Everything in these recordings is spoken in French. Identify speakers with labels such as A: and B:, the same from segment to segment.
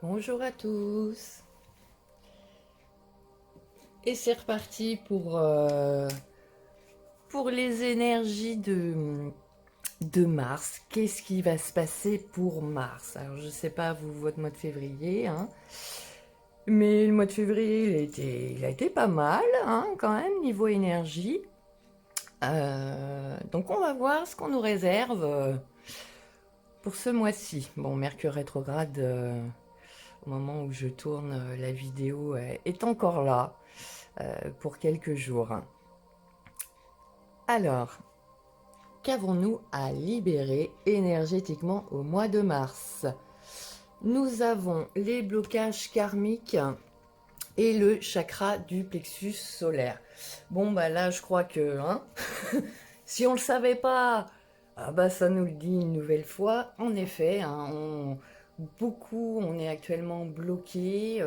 A: Bonjour à tous. Et c'est reparti pour les énergies de Mars. Qu'est-ce qui va se passer pour Mars? Alors je sais pas vous, votre mois de février, hein, mais le mois de février il a été pas mal, hein, quand même, niveau énergie. Donc on va voir ce qu'on nous réserve pour ce mois-ci. Bon, Mercure rétrograde, au moment où je tourne la vidéo, est encore là. Pour quelques jours. Alors, qu'avons-nous à libérer énergétiquement au mois de mars? Nous avons les blocages karmiques et le chakra du plexus solaire. Bon, bah là, je crois que, hein, si on ne le savait pas, ah bah ça nous le dit une nouvelle fois. En effet, hein, on est actuellement bloqué.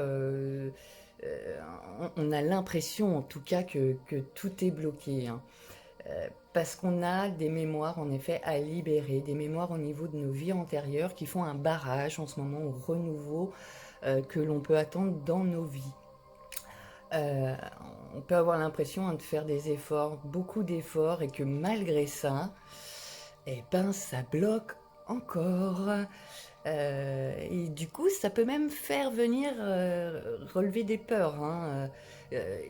A: On a l'impression, en tout cas, que tout est bloqué, hein. Parce qu'on a des mémoires, en effet, à libérer, des mémoires au niveau de nos vies antérieures qui font un barrage en ce moment au renouveau que l'on peut attendre dans nos vies. Euh, on peut avoir l'impression, hein, de faire des efforts, beaucoup d'efforts, et que malgré ça, eh ben, ça bloque encore. Et du coup, ça peut même faire venir relever des peurs, hein, euh,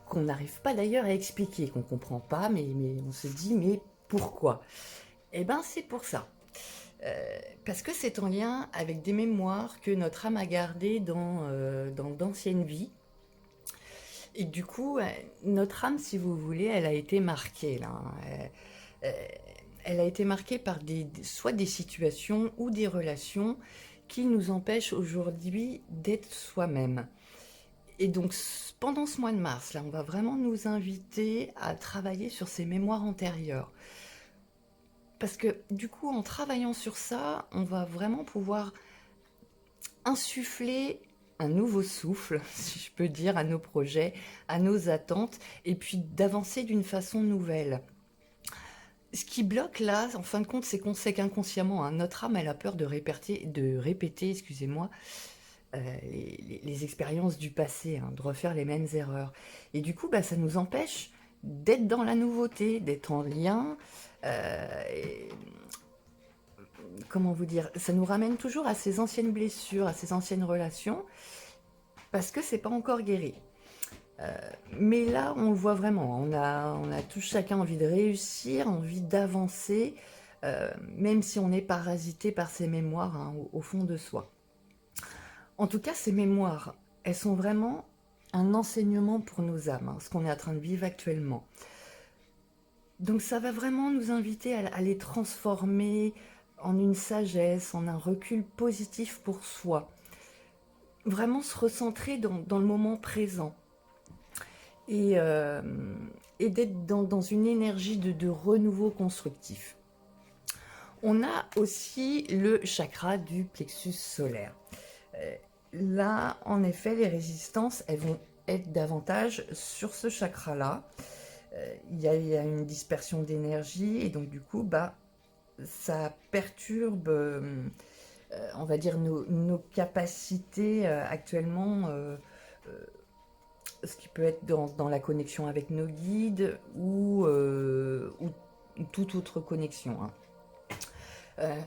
A: qu'on n'arrive pas d'ailleurs à expliquer, qu'on ne comprend pas, mais on se dit, mais pourquoi? Eh ben, c'est pour ça. Parce que c'est en lien avec des mémoires que notre âme a gardées dans d'anciennes vies. Et du coup, notre âme, si vous voulez, elle a été marquée là, hein. Euh, elle a été marquée par soit des situations ou des relations qui nous empêchent aujourd'hui d'être soi-même. Et donc, pendant ce mois de mars, là, on va vraiment nous inviter à travailler sur ces mémoires antérieures. Parce que du coup, en travaillant sur ça, on va vraiment pouvoir insuffler un nouveau souffle, si je peux dire, à nos projets, à nos attentes, et puis d'avancer d'une façon nouvelle. Ce qui bloque là, en fin de compte, c'est qu'on sait qu'inconsciemment, hein, notre âme, elle a peur de répéter, excusez-moi, les expériences du passé, hein, de refaire les mêmes erreurs. Et du coup, bah, ça nous empêche d'être dans la nouveauté, d'être en lien. Et, comment vous dire? Ça nous ramène toujours à ces anciennes blessures, à ces anciennes relations, parce que c'est pas encore guéri. Mais là, on le voit vraiment. On a tous chacun envie de réussir, envie d'avancer, même si on est parasité par ces mémoires, hein, au fond de soi. En tout cas, ces mémoires, elles sont vraiment un enseignement pour nos âmes, hein, ce qu'on est en train de vivre actuellement. Donc ça va vraiment nous inviter à les transformer en une sagesse, en un recul positif pour soi. Vraiment se recentrer dans le moment présent. Et, euh, et d'être dans une énergie de renouveau constructif. On a aussi le chakra du plexus solaire. Euh, Là, en effet, les résistances, elles vont être davantage sur ce chakra-là. Il y a une dispersion d'énergie et donc du coup, bah, ça perturbe, on va dire, nos capacités actuellement, ce qui peut être dans la connexion avec nos guides ou toute autre connexion, hein. Euh,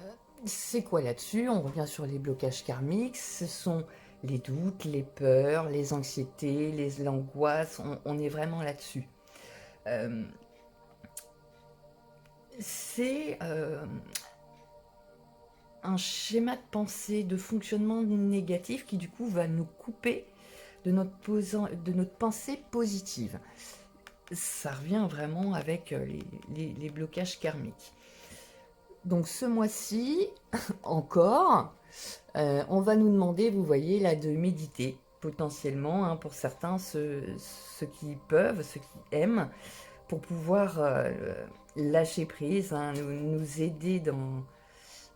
A: c'est quoi là-dessus? On revient sur les blocages karmiques. Ce sont les doutes, les peurs, les anxiétés, l'angoisse. On est vraiment là-dessus. Euh, c'est un schéma de pensée, de fonctionnement négatif qui du coup va nous couper de notre pensée positive. Ça revient vraiment avec les blocages karmiques. Donc ce mois-ci, encore, on va nous demander, vous voyez, là, de méditer, potentiellement, hein, pour certains, ceux qui peuvent, ceux qui aiment, pour pouvoir lâcher prise, hein, nous aider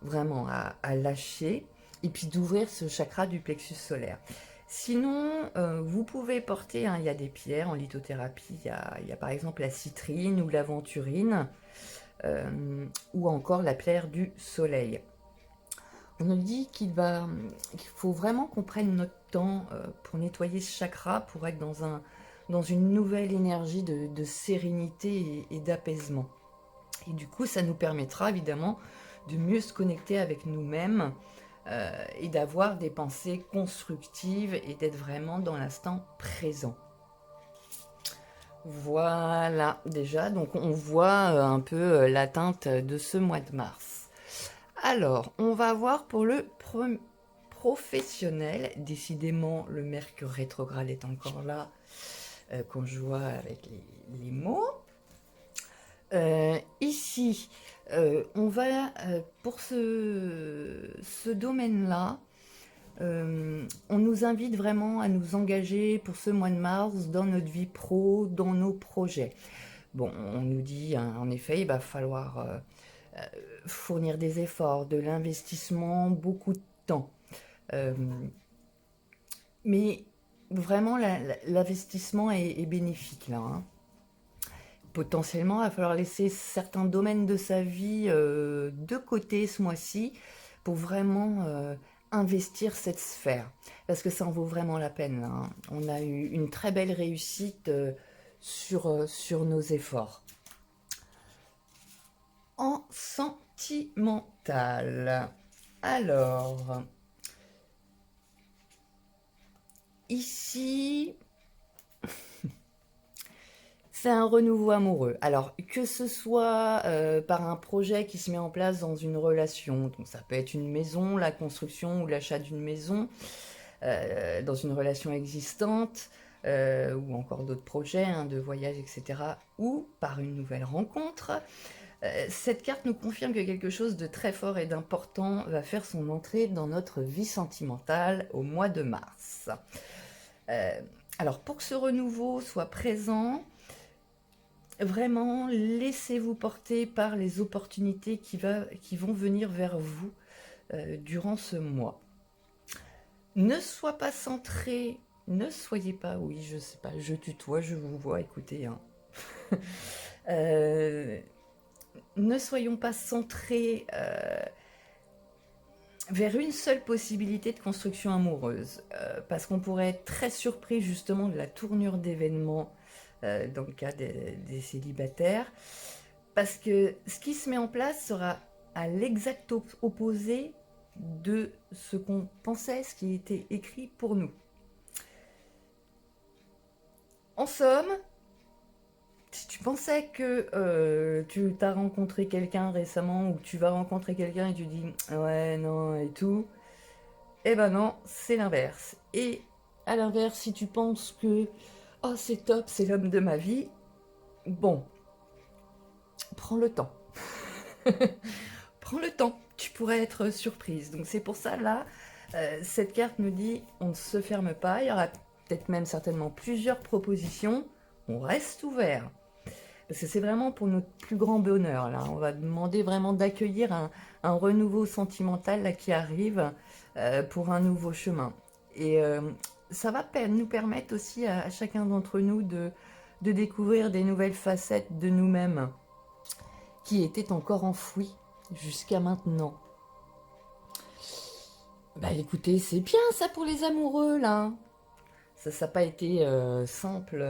A: vraiment à lâcher, et puis d'ouvrir ce chakra du plexus solaire. Sinon, vous pouvez porter, hein, il y a des pierres en lithothérapie, il y a par exemple la citrine ou l'aventurine, ou encore la pierre du soleil. on nous dit qu'il faut vraiment qu'on prenne notre temps pour nettoyer ce chakra, pour être dans une nouvelle énergie de sérénité et d'apaisement. Et du coup, ça nous permettra évidemment de mieux se connecter avec nous-mêmes et d'avoir des pensées constructives et d'être vraiment dans l'instant présent. Voilà, déjà, donc on voit un peu la teinte de ce mois de mars. Alors, on va voir pour le professionnel. Décidément, le Mercure rétrograde est encore là quand je vois avec les mots. Ici, on va, pour ce domaine-là, on nous invite vraiment à nous engager pour ce mois de mars dans notre vie pro, dans nos projets. Bon, on nous dit, hein, en effet, il va falloir fournir des efforts, de l'investissement, beaucoup de temps. Mais vraiment, l'investissement est bénéfique là, hein. Potentiellement, il va falloir laisser certains domaines de sa vie de côté ce mois-ci pour vraiment investir cette sphère. Parce que ça en vaut vraiment la peine, là, hein. On a eu une très belle réussite sur nos efforts. En sentimental. Alors, ici, c'est un renouveau amoureux. Alors, que ce soit par un projet qui se met en place dans une relation, donc ça peut être une maison, la construction ou l'achat d'une maison, dans une relation existante, ou encore d'autres projets, hein, de voyage, etc., ou par une nouvelle rencontre, cette carte nous confirme que quelque chose de très fort et d'important va faire son entrée dans notre vie sentimentale au mois de mars. Alors, pour que ce renouveau soit présent, vraiment, laissez-vous porter par les opportunités qui vont venir vers vous durant ce mois. Ne sois pas centré, ne soyez pas, oui, je sais pas, je tutoie, je vous vois, écoutez, hein. Ne soyons pas centrés vers une seule possibilité de construction amoureuse, parce qu'on pourrait être très surpris justement de la tournure d'événements dans le cas des célibataires, parce que ce qui se met en place sera à l'exact opposé de ce qu'on pensait, ce qui était écrit pour nous. En somme, si tu pensais que tu t'as rencontré quelqu'un récemment ou que tu vas rencontrer quelqu'un et tu dis ouais non et tout, eh ben non, c'est l'inverse. Et à l'inverse, si tu penses que oh c'est top, c'est l'homme de ma vie, bon, prends le temps. Prends le temps, tu pourrais être surprise. Donc c'est pour ça là, cette carte nous dit on ne se ferme pas, il y aura peut-être même certainement plusieurs propositions, on reste ouvert. Parce que c'est vraiment pour notre plus grand bonheur, là. On va demander vraiment d'accueillir un renouveau sentimental là, qui arrive pour un nouveau chemin. Et ça va nous permettre aussi à chacun d'entre nous de découvrir des nouvelles facettes de nous-mêmes qui étaient encore enfouies jusqu'à maintenant. Bah écoutez, c'est bien ça pour les amoureux, là. Ça n'a pas été simple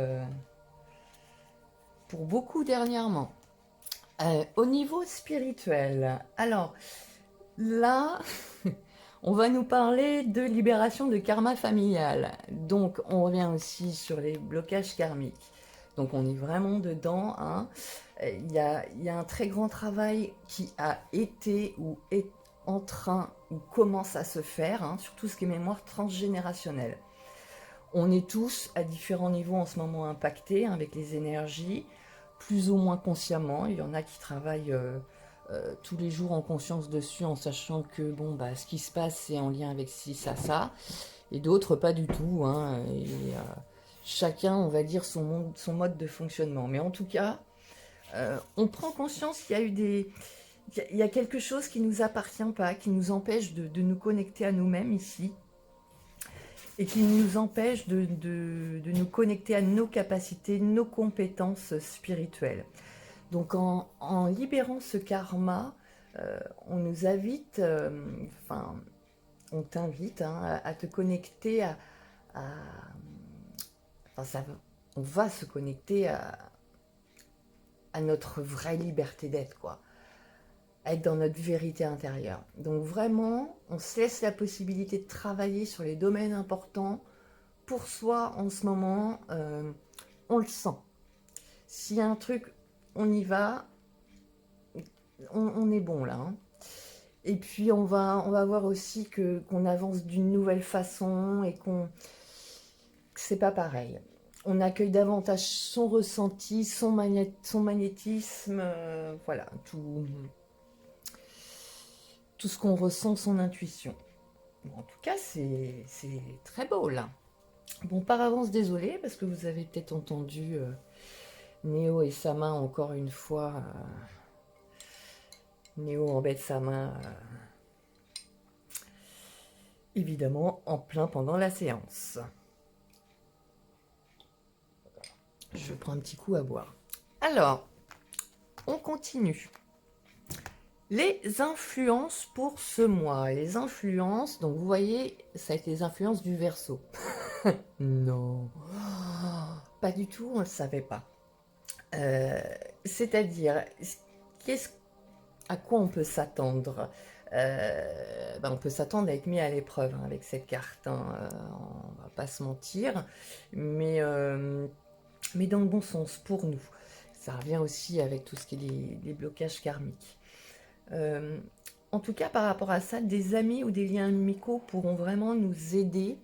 A: pour beaucoup dernièrement. Au niveau spirituel, alors là, on va nous parler de libération de karma familial. Donc, on revient aussi sur les blocages karmiques. Donc, on est vraiment dedans, hein. Il y a un très grand travail qui a été ou est en train ou commence à se faire, hein, sur tout ce qui est mémoire transgénérationnelle. On est tous à différents niveaux en ce moment impactés, hein, avec les énergies, plus ou moins consciemment. Il y en a qui travaillent tous les jours en conscience dessus, en sachant que bon, bah, ce qui se passe, c'est en lien avec ci, ça, et d'autres pas du tout, hein, et chacun, on va dire, son mode de fonctionnement. Mais en tout cas, on prend conscience qu'il y a eu il y a quelque chose qui ne nous appartient pas, qui nous empêche de nous connecter à nous-mêmes ici, et qui nous empêche de nous connecter à nos capacités, nos compétences spirituelles. Donc en libérant ce karma, On nous invite, enfin, on t'invite hein, à te connecter à- enfin, on va se connecter à notre vraie liberté d'être, quoi. Être dans notre vérité intérieure. Donc vraiment, on se laisse la possibilité de travailler sur les domaines importants pour soi en ce moment. On le sent. S'il y a un truc, on y va. On est bon là. Hein. Et puis on va voir aussi qu'on avance d'une nouvelle façon et que c'est pas pareil. On accueille davantage son ressenti, son magnétisme, voilà, tout ce qu'on ressent, son intuition. Bon, en tout cas, c'est très beau là. Bon, par avance, désolé, parce que vous avez peut-être entendu Néo et sa main encore une fois. Néo embête sa main, évidemment, en plein pendant la séance. Je prends un petit coup à boire. Alors, on continue. Les influences pour ce mois. Les influences, donc vous voyez, ça a été les influences du Verseau. Non, pas du tout, on ne le savait pas. C'est-à-dire, à quoi on peut s'attendre on peut s'attendre à être mis à l'épreuve hein, avec cette carte, hein, on va pas se mentir, mais dans le bon sens pour nous. Ça revient aussi avec tout ce qui est les blocages karmiques. En tout cas, par rapport à ça, des amis ou des liens amicaux pourront vraiment nous aider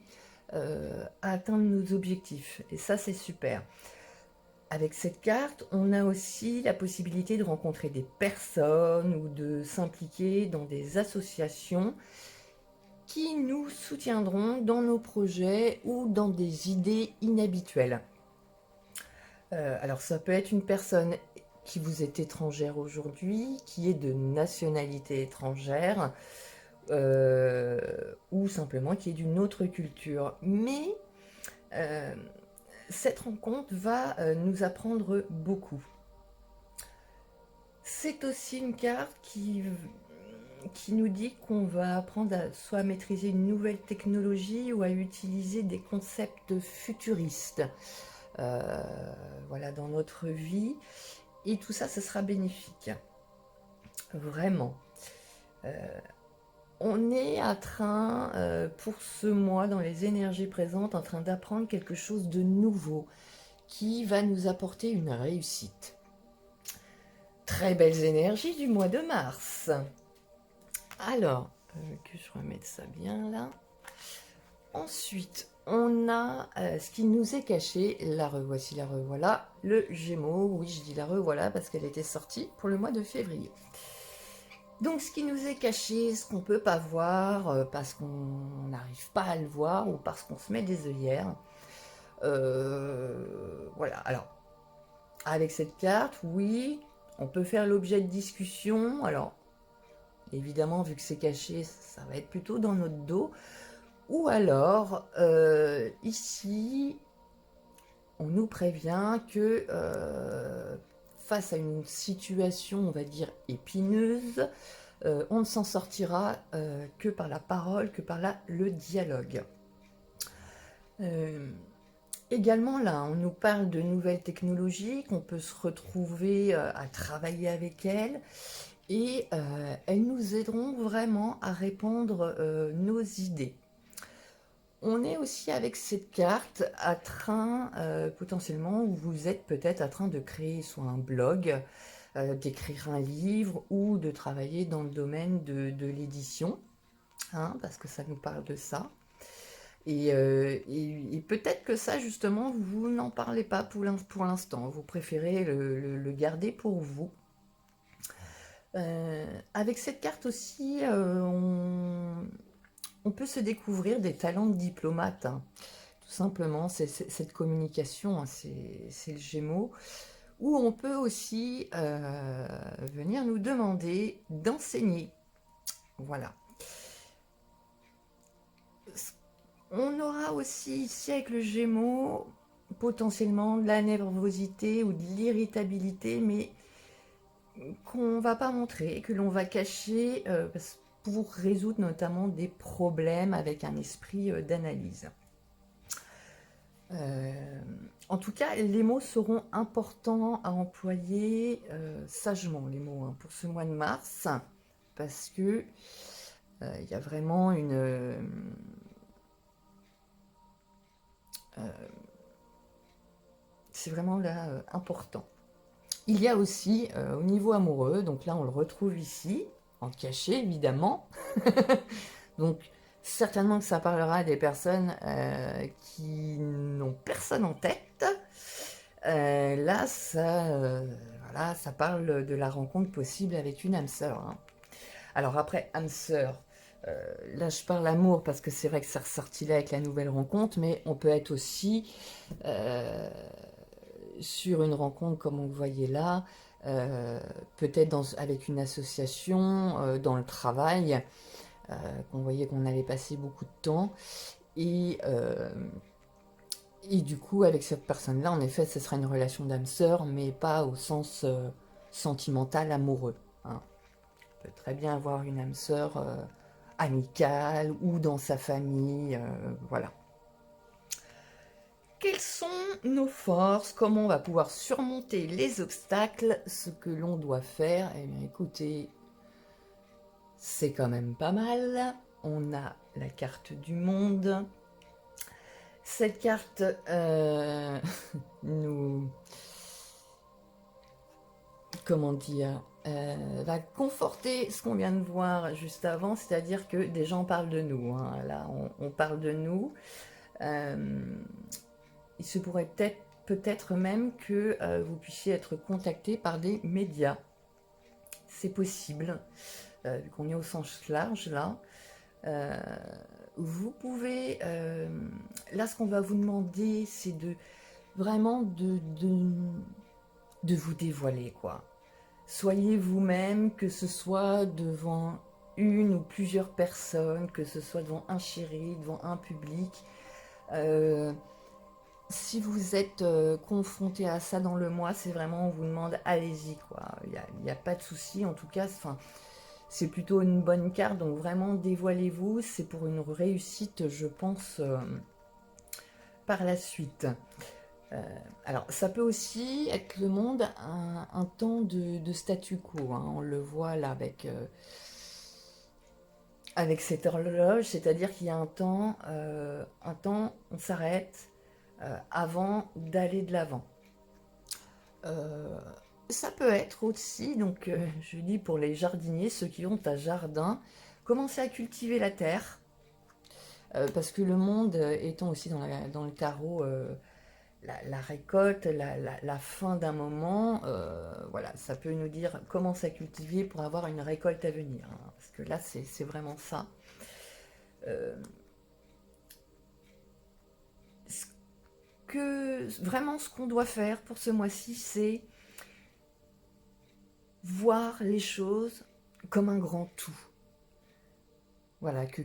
A: à atteindre nos objectifs. Et ça, c'est super. Avec cette carte, on a aussi la possibilité de rencontrer des personnes ou de s'impliquer dans des associations qui nous soutiendront dans nos projets ou dans des idées inhabituelles. Alors ça peut être une personne qui vous est étrangère aujourd'hui, qui est de nationalité étrangère, ou simplement qui est d'une autre culture. Mais cette rencontre va nous apprendre beaucoup. C'est aussi une carte qui nous dit qu'on va apprendre soit à maîtriser une nouvelle technologie ou à utiliser des concepts futuristes voilà, dans notre vie. Et tout ça, ce sera bénéfique. Vraiment. On est en train, pour ce mois, dans les énergies présentes, en train d'apprendre quelque chose de nouveau qui va nous apporter une réussite. Très belles énergies du mois de mars. Alors, que je remette ça bien là. Ensuite, on a ce qui nous est caché. La revoici, la revoilà. Le Gémeaux. Oui, je dis la revoilà parce qu'elle était sortie pour le mois de février. Donc, ce qui nous est caché, ce qu'on ne peut pas voir parce qu'on n'arrive pas à le voir ou parce qu'on se met des œillères. Voilà. Alors, avec cette carte, oui, on peut faire l'objet de discussions. Alors, évidemment, vu que c'est caché, ça va être plutôt dans notre dos. Ou alors, ici, on nous prévient que face à une situation, on va dire, épineuse, on ne s'en sortira que par la parole, que par le dialogue. Également, là, on nous parle de nouvelles technologies, qu'on peut se retrouver à travailler avec elles, et elles nous aideront vraiment à répandre nos idées. On est aussi avec cette carte à train, potentiellement, où vous êtes peut-être en train de créer soit un blog, d'écrire un livre ou de travailler dans le domaine de l'édition, hein, parce que ça nous parle de ça. Et peut-être que ça, justement, vous n'en parlez pas pour l'instant. Vous préférez le garder pour vous. Avec cette carte aussi, on peut se découvrir des talents de diplomate. Hein. Tout simplement, c'est cette communication, hein, c'est le Gémeaux. Où on peut aussi venir nous demander d'enseigner. Voilà. On aura aussi ici avec le Gémeaux potentiellement de la nervosité ou de l'irritabilité, mais qu'on va pas montrer, que l'on va cacher pour résoudre notamment des problèmes avec un esprit d'analyse. En tout cas, les mots seront importants à employer sagement, les mots, hein, pour ce mois de mars, parce que il y a vraiment c'est vraiment là important. Il y a aussi au niveau amoureux, donc là on le retrouve ici, en cachet évidemment. Donc certainement que ça parlera à des personnes qui n'ont personne en tête. Là, voilà, ça parle de la rencontre possible avec une âme sœur, hein. Alors après, âme sœur, là je parle amour parce que c'est vrai que c'est ressorti là avec la nouvelle rencontre, mais on peut être aussi sur une rencontre comme on le voyait là, peut-être avec une association, dans le travail, qu'on voyait qu'on allait passer beaucoup de temps. Et, euh, et du coup, avec cette personne-là, en effet, ce sera une relation d'âme sœur, mais pas au sens sentimental, amoureux, hein. On peut très bien avoir une âme sœur amicale ou dans sa famille, voilà. Quelles sont nos forces? Comment on va pouvoir surmonter les obstacles? Ce que l'on doit faire? Eh bien, écoutez, c'est quand même pas mal. On a la carte du monde. Cette carte nous, comment dire, va conforter ce qu'on vient de voir juste avant, c'est-à-dire que des gens parlent de nous, hein. Là, on parle de nous. Il se pourrait peut-être même que vous puissiez être contacté par des médias. C'est possible, vu qu'on est au sens large là. Vous pouvez... là, ce qu'on va vous demander, c'est vraiment de vous dévoiler, quoi. Soyez vous-même, que ce soit devant une ou plusieurs personnes, que ce soit devant un chéri, devant un public. Si vous êtes confronté à ça dans le mois, c'est vraiment, on vous demande, allez-y, quoi. Il n'y a pas de souci, en tout cas, c'est plutôt une bonne carte, donc vraiment, dévoilez-vous. C'est pour une réussite, je pense, par la suite. Alors, ça peut aussi être le monde un temps de statu quo, hein. On le voit là avec cette horloge, c'est-à-dire qu'il y a un temps, on s'arrête avant d'aller de l'avant. Ça peut être aussi, donc je dis pour les jardiniers, ceux qui ont un jardin, commencer à cultiver la terre, parce que le monde étant aussi dans le tarot, la récolte, la fin d'un moment, voilà, ça peut nous dire commence à cultiver pour avoir une récolte à venir, hein, parce que là c'est vraiment ça. Vraiment ce qu'on doit faire pour ce mois-ci, c'est voir les choses comme un grand tout. Voilà, que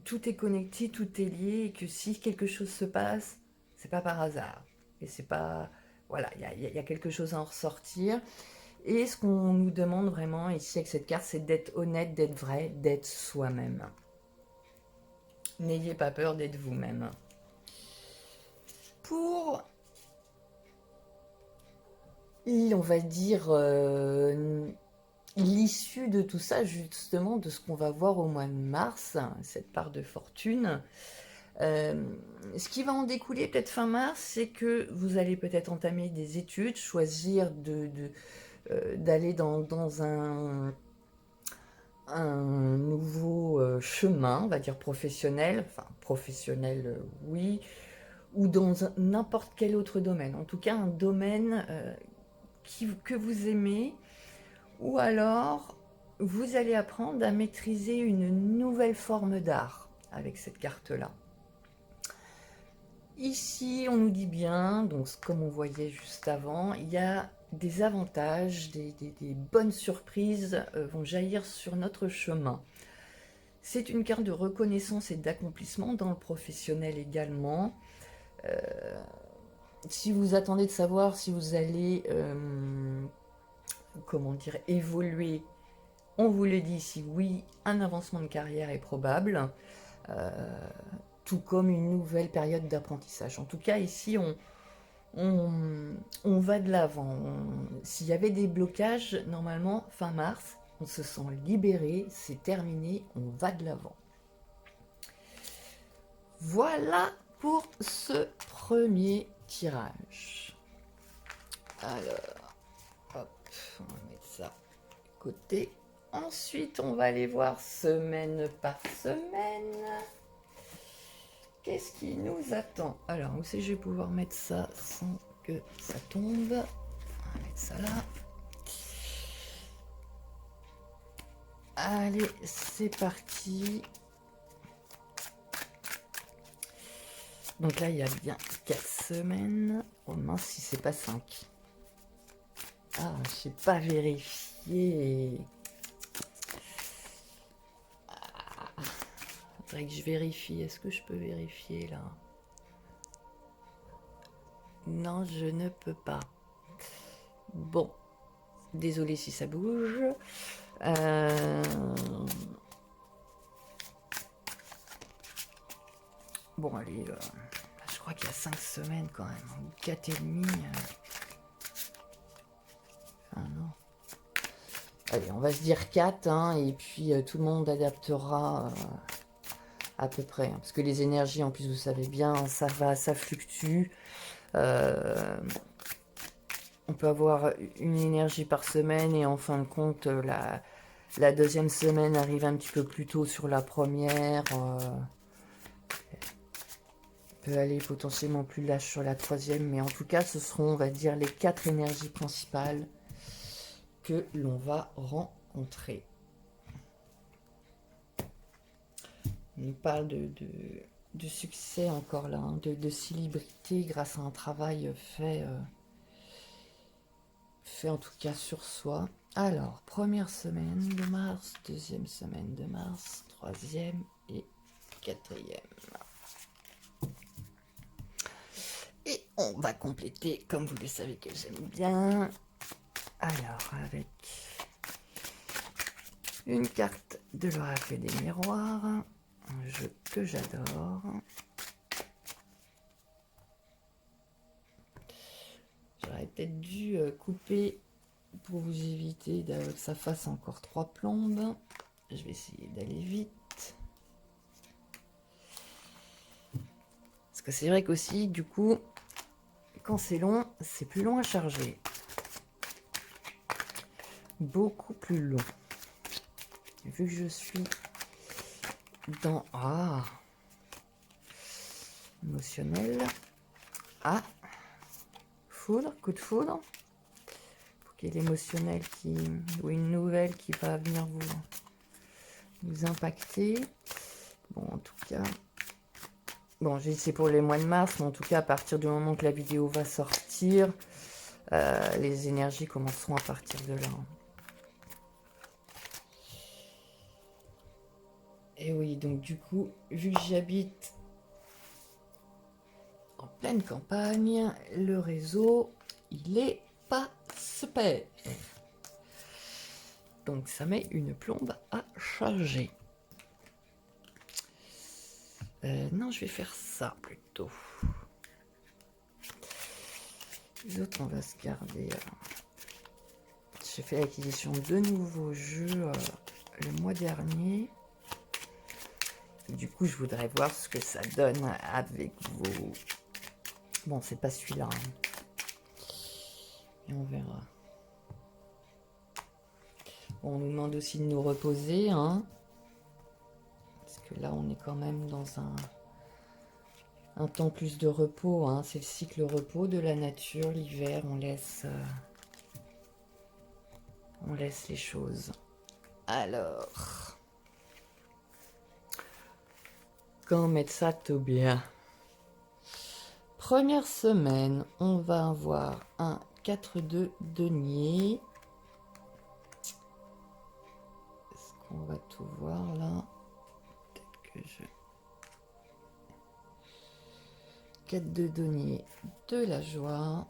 A: tout est connecté, tout est lié, et que si quelque chose se passe, c'est pas par hasard. Et c'est pas. Voilà, il y a quelque chose à en ressortir. Et ce qu'on nous demande vraiment ici avec cette carte, c'est d'être honnête, d'être vrai, d'être soi-même. N'ayez pas peur d'être vous-même. Pour, on va dire, l'issue de tout ça, justement, de ce qu'on va voir au mois de mars, cette part de fortune, ce qui va en découler peut-être fin mars, c'est que vous allez peut-être entamer des études, choisir d'aller dans un nouveau chemin, on va dire professionnel, enfin professionnel, oui, ou dans n'importe quel autre domaine. En tout cas, un domaine que vous aimez, ou alors vous allez apprendre à maîtriser une nouvelle forme d'art avec cette carte-là. Ici, on nous dit bien, donc comme on voyait juste avant, il y a des avantages, des bonnes surprises vont jaillir sur notre chemin. C'est une carte de reconnaissance et d'accomplissement dans le professionnel également. Si vous attendez de savoir si vous allez comment dire, évoluer. On vous le dit ici, oui, un avancement de carrière est probable, tout comme une nouvelle période d'apprentissage. En tout cas, ici, on va de l'avant. S'il y avait des blocages, normalement, fin mars, on se sent libéré, c'est terminé, on va de l'avant. Voilà pour ce premier tirage. Alors, hop, on va mettre ça de côté. Ensuite, on va aller voir semaine par semaine. Qu'est-ce qui nous attend? Alors, où c'est que je vais pouvoir mettre ça sans que ça tombe? On va mettre ça là. Allez, c'est parti. Donc là, il y a bien 4 semaines. Oh mince, si c'est pas 5. Ah, je n'ai pas vérifié. Faudrait que je vérifie. Est-ce que je peux vérifier là? Non, je ne peux pas. Bon. Désolée si ça bouge. Bon, allez. Je crois qu'il y a 5 semaines quand même. Ou 4 et demi. Enfin, non. Allez, on va se dire 4. Hein, et puis, tout le monde adaptera... à peu près, hein, parce que les énergies, en plus, vous savez bien, ça fluctue. On peut avoir une énergie par semaine et en fin de compte, la deuxième semaine arrive un petit peu plus tôt sur la première. Peut aller potentiellement plus lâche sur la troisième, mais en tout cas, ce seront, on va dire, les 4 énergies principales que l'on va rencontrer. On nous parle de succès encore là, hein, de célébrité grâce à un travail fait en tout cas sur soi. Alors, première semaine de mars, deuxième semaine de mars, troisième et quatrième. Et on va compléter, comme vous le savez que j'aime bien. Alors, avec une carte de l'oracle des miroirs, un jeu que j'adore. J'aurais peut-être dû couper pour vous éviter que ça fasse encore 3 plombes. Je vais essayer d'aller vite. Parce que c'est vrai qu'aussi, du coup, quand c'est long, c'est plus long à charger. Beaucoup plus long. Et vu que je suis dans... Ah, émotionnel. Ah, foudre, coup de foudre. Pour qu'il y ait l'émotionnel qui... ou une nouvelle qui va venir vous impacter. Bon, en tout cas... Bon, c'est pour les mois de mars, mais en tout cas, à partir du moment que la vidéo va sortir, les énergies commenceront à partir de là. Et oui, donc du coup, vu que j'habite en pleine campagne, le réseau, il est pas super. Donc ça met une plombe à charger. Non, je vais faire ça plutôt. Les autres, on va se garder. J'ai fait l'acquisition de nouveaux jeux le mois dernier. Du coup, je voudrais voir ce que ça donne avec vos... Bon, c'est pas celui-là. Hein. Et on verra. Bon, on nous demande aussi de nous reposer. Hein. Parce que là, on est quand même dans un temps plus de repos. Hein. C'est le cycle repos de la nature. L'hiver, on laisse les choses. Alors... Quand mettre ça tout bien. Première semaine, on va avoir un 4-2 denier. Est-ce qu'on va tout voir là? Peut-être que je... 4-2 denier, de la joie.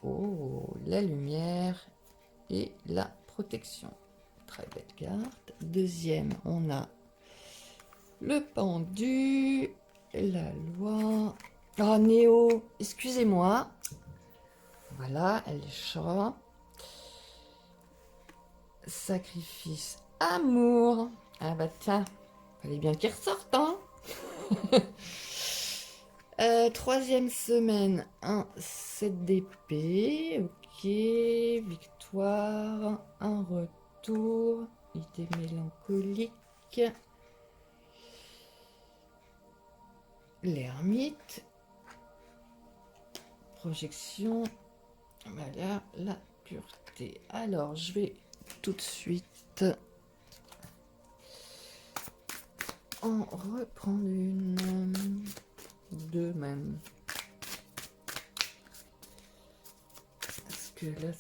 A: Oh, la lumière et la protection. Très belle carte. Deuxième, on a le pendu, la loi. Oh, Néo, excusez-moi. Voilà, elle est chat. Sacrifice, amour. Ah bah tiens, fallait bien qu'il ressorte, hein. Troisième semaine, un 7 d'épée. Ok, victoire, un retour, idée mélancolique. L'ermite, projection, voilà, la pureté. Alors, je vais tout de suite en reprendre une, deux même. Parce que là,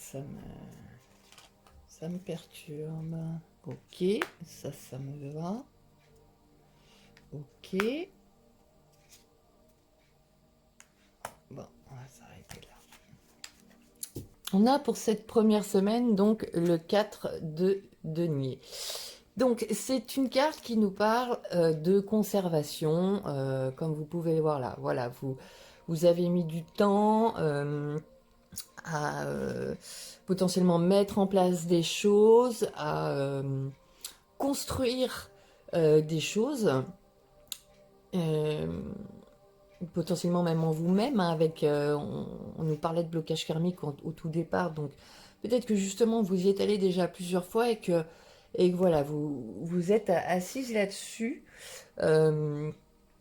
A: ça me perturbe. Ok, ça me va. Ok. Bon, on va s'arrêter là. On a pour cette première semaine donc le 4 de denier. Donc c'est une carte qui nous parle de conservation, comme vous pouvez le voir là. Voilà, vous avez mis du temps à potentiellement mettre en place des choses, à construire des choses. Potentiellement même en vous-même, hein, avec on nous parlait de blocage karmique au tout départ, donc peut-être que justement vous y êtes allé déjà plusieurs fois et que voilà, vous êtes assise là-dessus,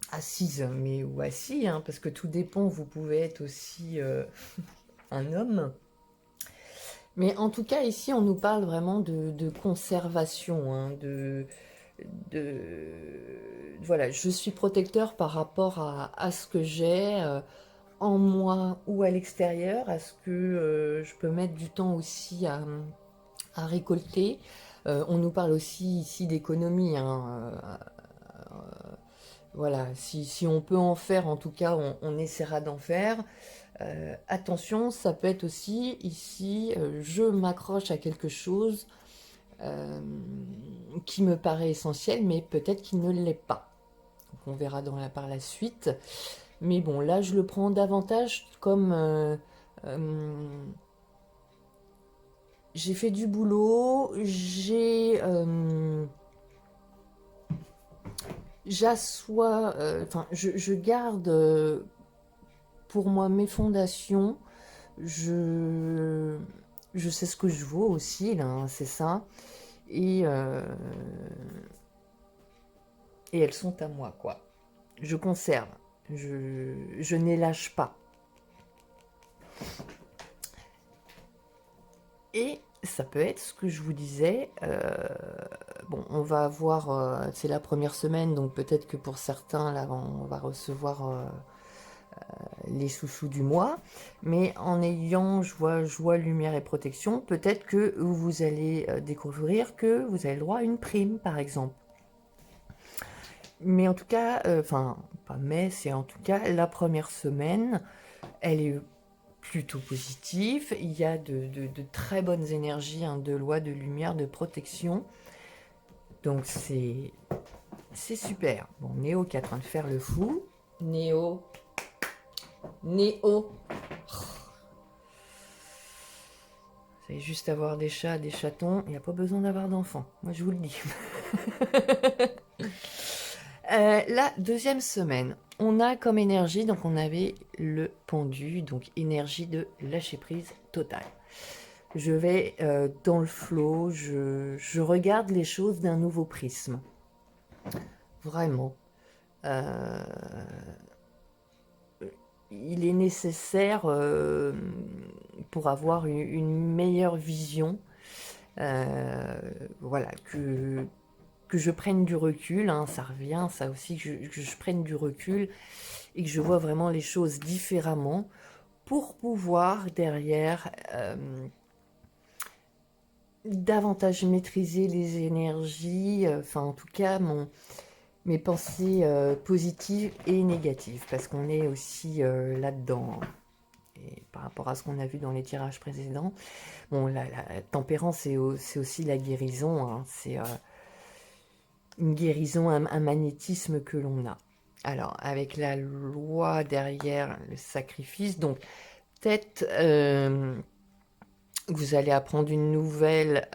A: assise, mais ou assis, hein, parce que tout dépend, vous pouvez être aussi un homme. Mais en tout cas, ici, on nous parle vraiment de conservation, hein, de voilà, je suis protecteur par rapport à ce que j'ai en moi ou à l'extérieur, à ce que je peux mettre du temps aussi à récolter. On nous parle aussi ici d'économie, hein, voilà, si on peut en faire, en tout cas, on essaiera d'en faire. Attention, ça peut être aussi ici, je m'accroche à quelque chose qui me paraît essentiel, mais peut-être qu'il ne l'est pas. Donc on verra par la suite. Mais bon, là, je le prends davantage comme j'ai fait du boulot, j'assois, enfin, je garde pour moi mes fondations. Je, je sais ce que je vaux aussi, là, hein, c'est ça. Et elles sont à moi, quoi. Je conserve. Je n'élâche pas. Et ça peut être ce que je vous disais. Bon, on va avoir... c'est la première semaine, donc peut-être que pour certains, là, on va recevoir les sous-sous du mois. Mais en ayant joie, lumière et protection, peut-être que vous allez découvrir que vous avez le droit à une prime, par exemple. Mais en tout cas, enfin, pas mais, c'est en tout cas la première semaine, elle est plutôt positive. Il y a de très bonnes énergies, hein, de loi, de lumière, de protection. Donc c'est super. Bon, Néo qui est en train de faire le fou. Néo. Néo. C'est juste avoir des chats, des chatons. Il n'y a pas besoin d'avoir d'enfants. Moi, je vous le dis. La deuxième semaine, on a comme énergie, donc on avait le pendu, donc énergie de lâcher prise totale. Je vais dans le flow, je regarde les choses d'un nouveau prisme. Vraiment. Il est nécessaire pour avoir une meilleure vision, voilà, que je prenne du recul, hein, ça revient, ça aussi, que je prenne du recul et que je vois vraiment les choses différemment pour pouvoir derrière davantage maîtriser les énergies, enfin en tout cas mes pensées positives et négatives, parce qu'on est aussi là-dedans. par rapport à ce qu'on a vu dans les tirages précédents. Bon, la tempérance, c'est aussi la guérison, hein. C'est une guérison, un magnétisme que l'on a. Alors, avec la loi derrière le sacrifice, donc peut-être vous allez apprendre une nouvelle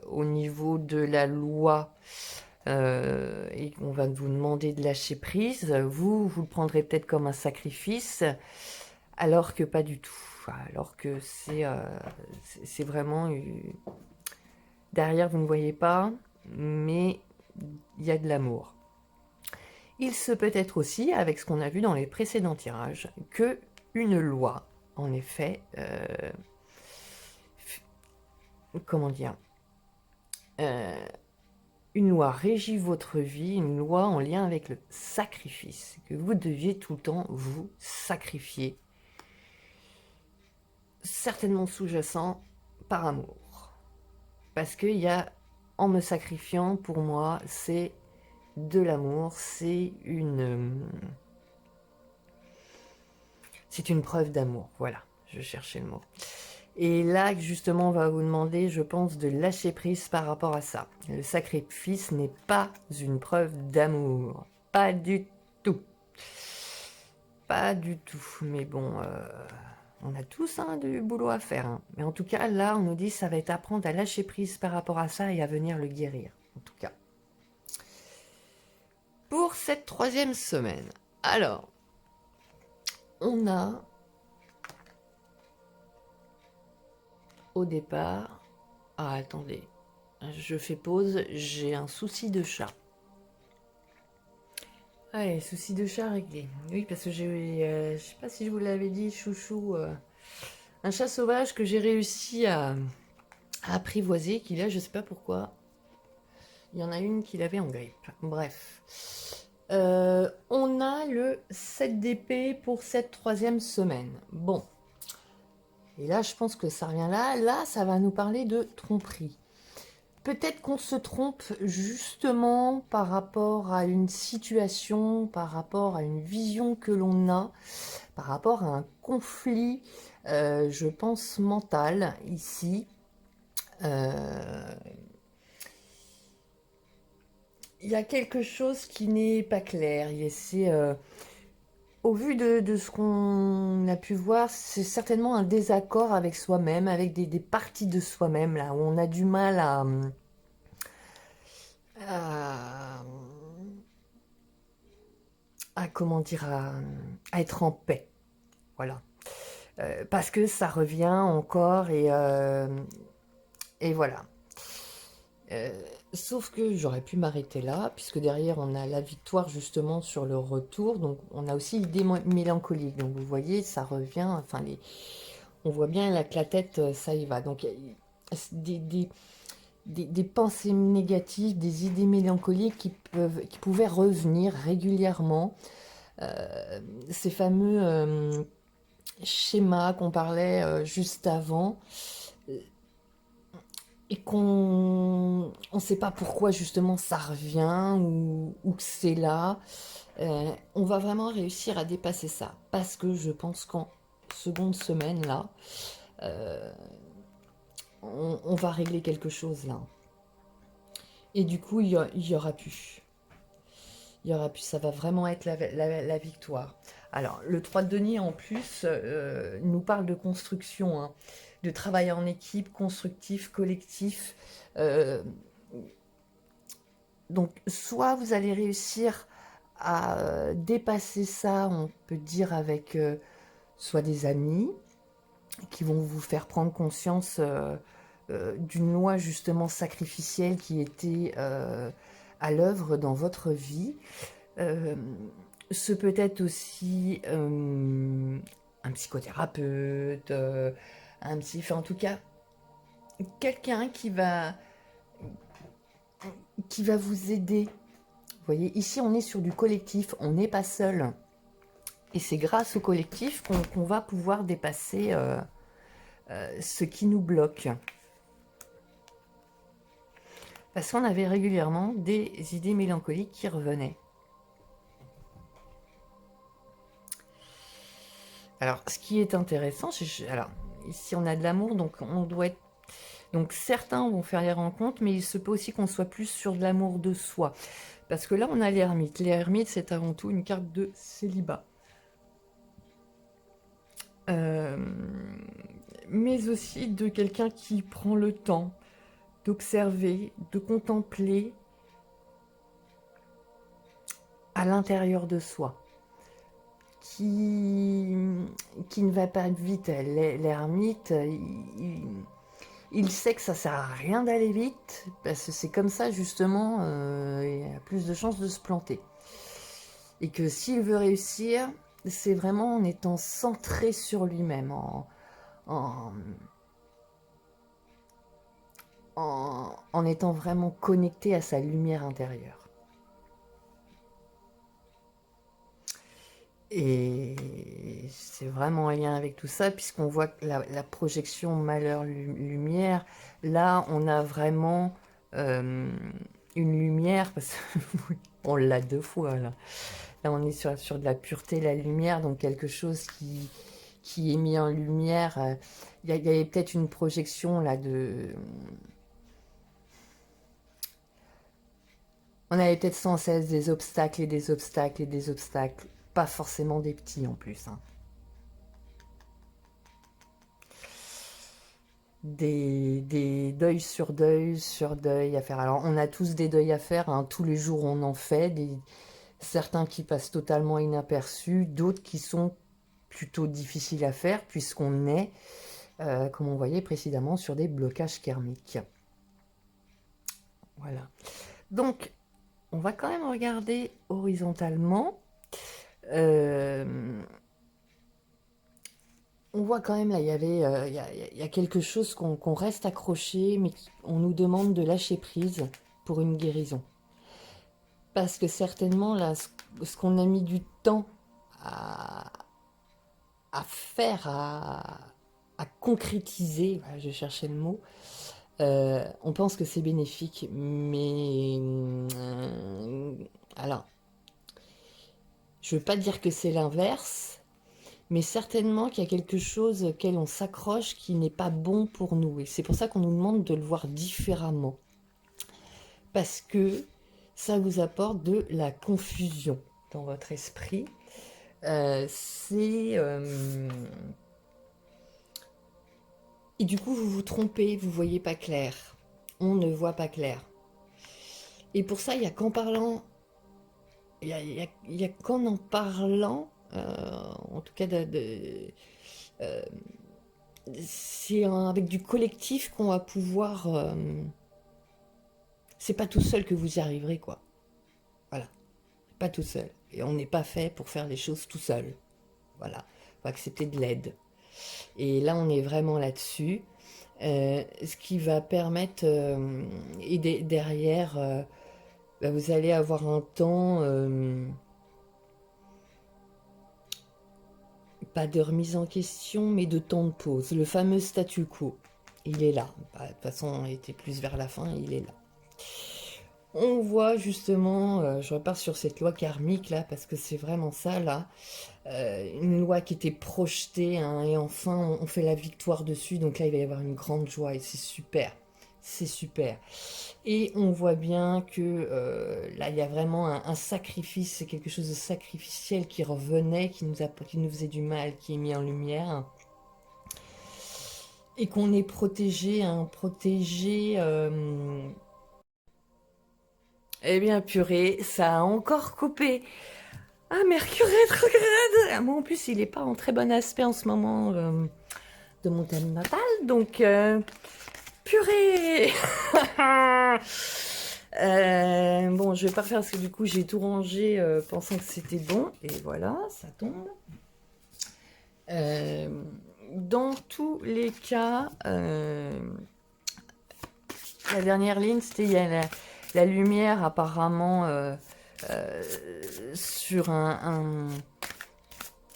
A: au niveau de la loi et on va vous demander de lâcher prise. Vous le prendrez peut-être comme un sacrifice, alors que pas du tout. Alors que c'est vraiment... derrière, vous ne voyez pas, mais il y a de l'amour. Il se peut être aussi, avec ce qu'on a vu dans les précédents tirages, que une loi, en effet, comment dire, une loi régit votre vie, une loi en lien avec le sacrifice, que vous deviez tout le temps vous sacrifier, certainement sous-jacent par amour. Parce qu'il y a, en me sacrifiant, pour moi, c'est de l'amour, c'est une preuve d'amour, voilà, je cherchais le mot. Et là, justement, on va vous demander, je pense, de lâcher prise par rapport à ça. Le sacrifice n'est pas une preuve d'amour. Pas du tout. Pas du tout. Mais bon, on a tous du boulot à faire. Hein. Mais en tout cas, là, on nous dit que ça va être apprendre à lâcher prise par rapport à ça et à venir le guérir. En tout cas. Pour cette 3e semaine. Alors, on a... Au départ... Ah, attendez. Je fais pause, j'ai un souci de chat. Allez, souci de chat réglé. Oui, parce que je sais pas si je vous l'avais dit, chouchou, un chat sauvage que j'ai réussi à apprivoiser, qui là, je sais pas pourquoi. Il y en a une qui l'avait en grippe. Bref. On a le 7 d'épée pour cette 3e semaine. Bon. Et là, je pense que ça revient là. Là, ça va nous parler de tromperie. Peut-être qu'on se trompe justement par rapport à une situation, par rapport à une vision que l'on a, par rapport à un conflit, je pense, mental ici. Il y a quelque chose qui n'est pas clair. C'est... au vu de ce qu'on a pu voir, c'est certainement un désaccord avec soi-même, avec des parties de soi-même, là, où on a du mal comment dire, à être en paix. Voilà. Parce que ça revient encore et voilà. Sauf que j'aurais pu m'arrêter là, puisque derrière on a la victoire justement sur le retour, donc on a aussi l'idée mélancolique, donc vous voyez ça revient, enfin on voit bien là que la tête ça y va, donc des pensées négatives, des idées mélancoliques qui pouvaient revenir régulièrement, ces fameux schémas qu'on parlait juste avant, et qu'on ne sait pas pourquoi justement ça revient ou que c'est là, on va vraiment réussir à dépasser ça. Parce que je pense qu'en seconde semaine, là, on va régler quelque chose là. Et du coup, il y aura plus. Il y aura plus, ça va vraiment être la victoire. Alors, le 3 de denier, en plus, nous parle de construction, hein, de travail en équipe, constructif, collectif. Donc, soit vous allez réussir à dépasser ça, on peut dire, avec soit des amis qui vont vous faire prendre conscience d'une loi, justement, sacrificielle qui était à l'œuvre dans votre vie. Ce peut être aussi un psychothérapeute, en tout cas, quelqu'un qui va vous aider. Vous voyez, ici, on est sur du collectif, on n'est pas seul. Et c'est grâce au collectif qu'on va pouvoir dépasser ce qui nous bloque. Parce qu'on avait régulièrement des idées mélancoliques qui revenaient. Alors, ce qui est intéressant, alors, ici on a de l'amour, donc on doit être... Donc certains vont faire les rencontres, mais il se peut aussi qu'on soit plus sur de l'amour de soi. Parce que là, on a l'ermite. L'ermite, c'est avant tout une carte de célibat. Mais aussi de quelqu'un qui prend le temps d'observer, de contempler à l'intérieur de soi. Qui ne va pas vite. L'ermite, il sait que ça sert à rien d'aller vite, parce que c'est comme ça, justement, il a plus de chances de se planter. Et que s'il veut réussir, c'est vraiment en étant centré sur lui-même, en, en étant vraiment connecté à sa lumière intérieure. Et c'est vraiment en lien avec tout ça, puisqu'on voit que la projection malheur-lumière, là, on a vraiment une lumière, parce qu'on l'a deux fois, là. Là, on est sur de la pureté, la lumière, donc quelque chose qui est mis en lumière. Il y avait peut-être une projection, là, de... On avait peut-être sans cesse des obstacles et des obstacles et des obstacles. Pas forcément des petits, en plus, hein. Des deuils sur deuil à faire. Alors, on a tous des deuils à faire, hein. Tous les jours, on en fait. Certains qui passent totalement inaperçus, d'autres qui sont plutôt difficiles à faire, puisqu'on est, comme on voyait précédemment, sur des blocages karmiques. Voilà. Donc, on va quand même regarder horizontalement. On voit quand même, là, il y a quelque chose qu'on reste accroché, mais on nous demande de lâcher prise pour une guérison. Parce que certainement, là, ce qu'on a mis du temps à faire, à concrétiser, voilà, je cherchais le mot, on pense que c'est bénéfique, mais... alors, je ne veux pas dire que c'est l'inverse, mais certainement qu'il y a quelque chose auquel on s'accroche qui n'est pas bon pour nous. Et c'est pour ça qu'on nous demande de le voir différemment. Parce que ça vous apporte de la confusion dans votre esprit. Et du coup, vous vous trompez, vous ne voyez pas clair. On ne voit pas clair. Et pour ça, il n'y a qu'en parlant, il y a qu'en en parlant, en tout cas c'est avec du collectif qu'on va pouvoir... c'est pas tout seul que vous y arriverez, quoi. Voilà. Pas tout seul. Et on n'est pas fait pour faire les choses tout seul. Voilà. Il faut accepter de l'aide. Et là, on est vraiment là-dessus. Ce qui va permettre... et derrière, bah, vous allez avoir un temps... pas de remise en question, mais de temps de pause. Le fameux statu quo. Il est là. Bah, de toute façon, il était plus vers la fin, il est là. On voit justement, je repars sur cette loi karmique là, parce que c'est vraiment ça là, une loi qui était projetée, hein, et enfin on fait la victoire dessus, donc là il va y avoir une grande joie et c'est super, c'est super. Et on voit bien que là il y a vraiment un sacrifice, c'est quelque chose de sacrificiel qui revenait, qui nous faisait du mal, qui est mis en lumière. Et qu'on est protégé, hein, protégé... Eh bien, purée, ça a encore coupé. Ah, Mercure rétrograde. Ah, moi, en plus, il n'est pas en très bon aspect en ce moment de mon thème natal. Donc, purée. Bon, je vais pas refaire parce que du coup, j'ai tout rangé pensant que c'était bon. Et voilà, ça tombe. Dans tous les cas, la dernière ligne, c'était il y a la lumière apparemment sur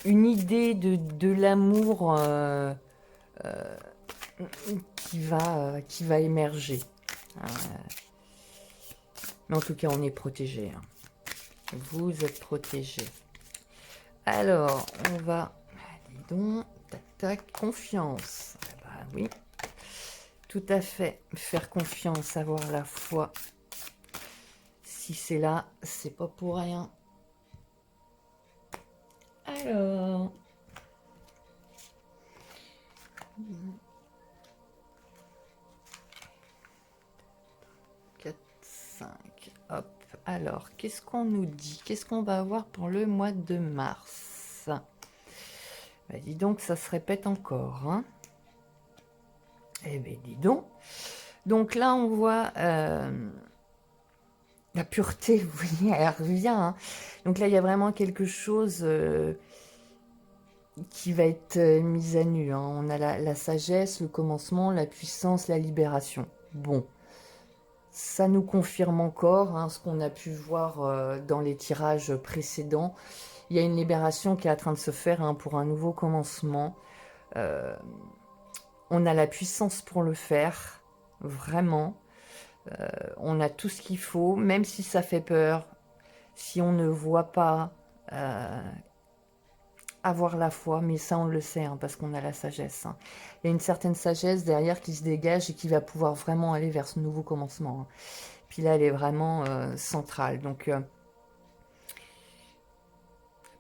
A: une idée de l'amour qui va émerger. Mais en tout cas, on est protégé. Hein. Vous êtes protégé. Alors, on va donc, tac, tac, confiance. Bah oui, tout à fait. Faire confiance, avoir la foi. Si c'est là, c'est pas pour rien. Alors... 4, 5. Hop. Alors, qu'est-ce qu'on nous dit? Qu'est-ce qu'on va avoir pour le mois de mars? Bah, dis donc, ça se répète encore. Hein, eh bien, dis donc. Donc là, on voit la pureté, vous voyez, elle revient. Hein. Donc là, il y a vraiment quelque chose qui va être mise à nu. Hein. On a la sagesse, le commencement, la puissance, la libération. Bon, ça nous confirme encore hein, ce qu'on a pu voir dans les tirages précédents. Il y a une libération qui est en train de se faire hein, pour un nouveau commencement. On a la puissance pour le faire, vraiment. On a tout ce qu'il faut, même si ça fait peur, si on ne voit pas... avoir la foi, mais ça on le sait hein, parce qu'on a la sagesse. Hein. Il y a une certaine sagesse derrière qui se dégage et qui va pouvoir vraiment aller vers ce nouveau commencement. Hein. Puis là, elle est vraiment centrale. Donc,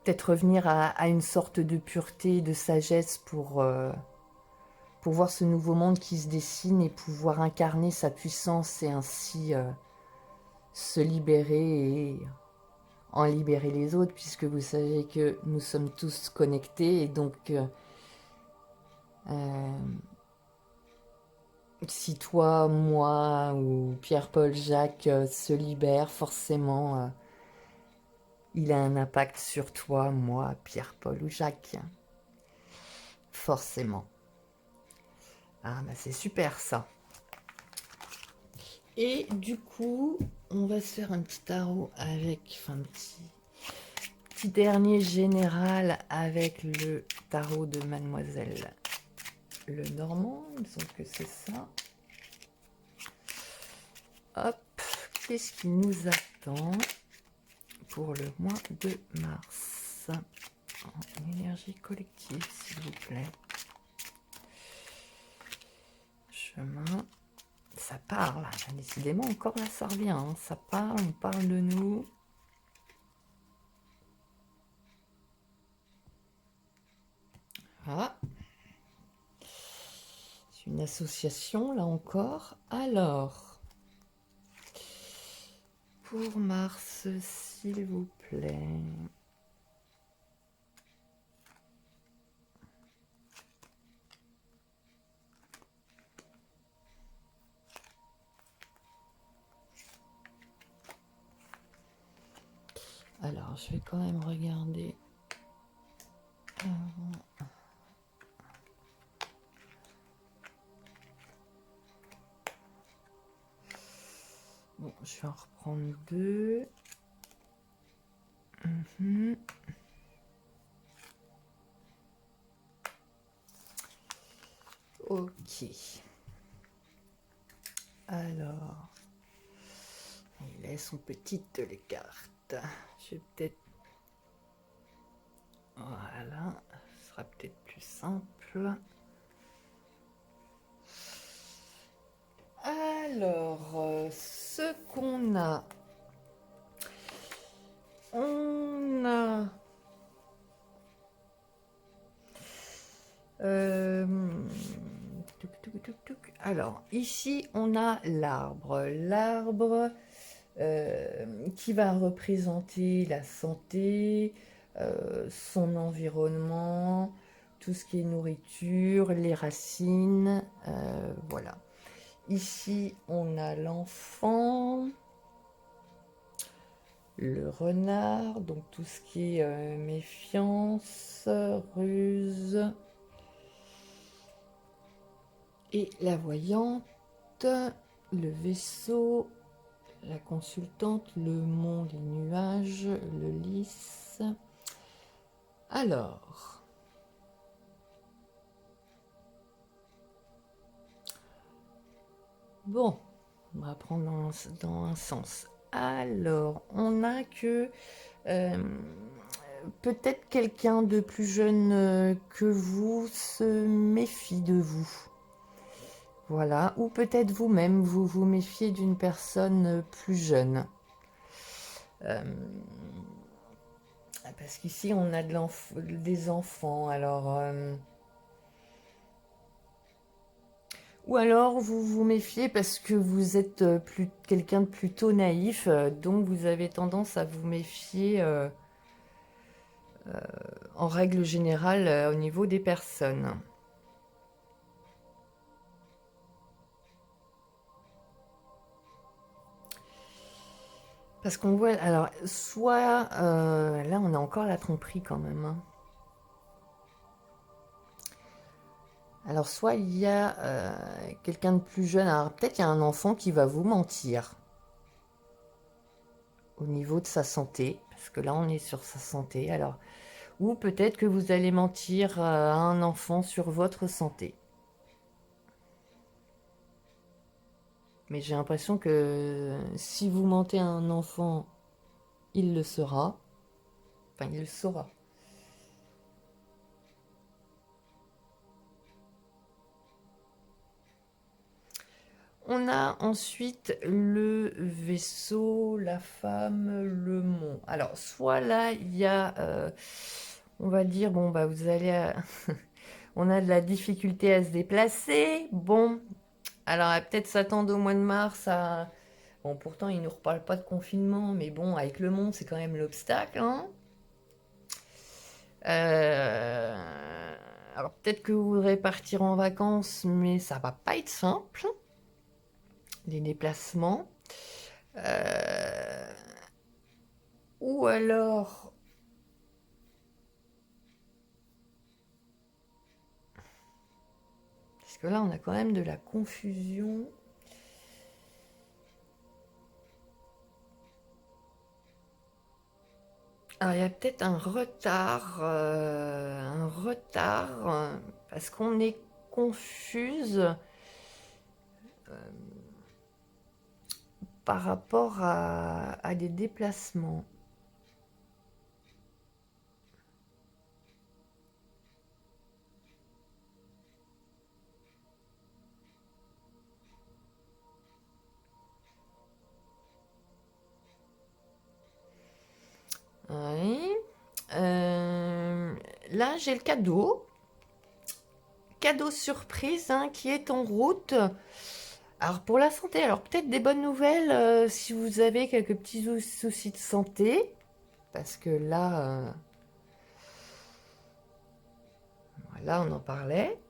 A: peut-être revenir à une sorte de pureté, de sagesse pour voir ce nouveau monde qui se dessine et pouvoir incarner sa puissance et ainsi se libérer et en libérer les autres, puisque vous savez que nous sommes tous connectés et donc... si toi, moi ou Pierre-Paul Jacques se libère, forcément, il a un impact sur toi, moi, Pierre-Paul ou Jacques. Forcément. Ah, bah c'est super ça. Et du coup, on va se faire un petit tarot avec, enfin, petit dernier général avec le tarot de Mademoiselle Lenormand. Il me semble que c'est ça. Hop, qu'est-ce qui nous attend pour le mois de mars en énergie collective, s'il vous plaît. Chemin, ça parle. Décidément, encore là, ça revient. Hein. Ça parle, on parle de nous. Ah, c'est une association, là encore. Alors, pour mars, s'il vous plaît. Alors, je vais quand même regarder. Bon, je vais en reprendre deux. Ok. Alors, il laisse son petites les cartes. Je vais peut-être... Voilà, ce sera peut-être plus simple. Alors, ce qu'on a... On a... Alors, ici, on a l'arbre. L'arbre qui va représenter la santé, son environnement, tout ce qui est nourriture, les racines, voilà. Ici, on a l'enfant, le renard, donc tout ce qui est méfiance, ruse, et la voyante, le vaisseau, la consultante, le mont, les nuages, le lys. Alors, bon, on va prendre dans un sens. Alors, on a que peut-être quelqu'un de plus jeune que vous se méfie de vous. Voilà, ou peut-être vous-même, vous vous méfiez d'une personne plus jeune. Parce qu'ici, on a des enfants, alors... Ou alors, vous vous méfiez parce que vous êtes quelqu'un de plutôt naïf, donc vous avez tendance à vous méfier en règle générale au niveau des personnes. Parce qu'on voit, alors, soit, là on a encore la tromperie quand même, hein. Alors, soit il y a quelqu'un de plus jeune, alors peut-être il y a un enfant qui va vous mentir au niveau de sa santé, parce que là on est sur sa santé, alors, ou peut-être que vous allez mentir à un enfant sur votre santé. Mais j'ai l'impression que si vous mentez à un enfant, il le saura. Enfin, il le saura. On a ensuite le vaisseau, la femme, le mont. Alors, soit là, il y a, on va dire, bon, bah, vous allez, on a de la difficulté à se déplacer. Bon, alors, peut-être s'attendre au mois de mars à... Bon, pourtant, il ne nous reparle pas de confinement, mais bon, avec le mont, c'est quand même l'obstacle, hein. Alors, peut-être que vous voudrez partir en vacances, mais ça va pas être simple, les déplacements. Ou alors... Parce que là, on a quand même de la confusion. Alors, il y a peut-être un retard, parce qu'on est confuse par rapport à des déplacements. Oui. Là, j'ai le cadeau. Cadeau surprise, hein, qui est en route. Alors, pour la santé, alors peut-être des bonnes nouvelles si vous avez quelques petits soucis de santé. Parce que là, là, on en parlait.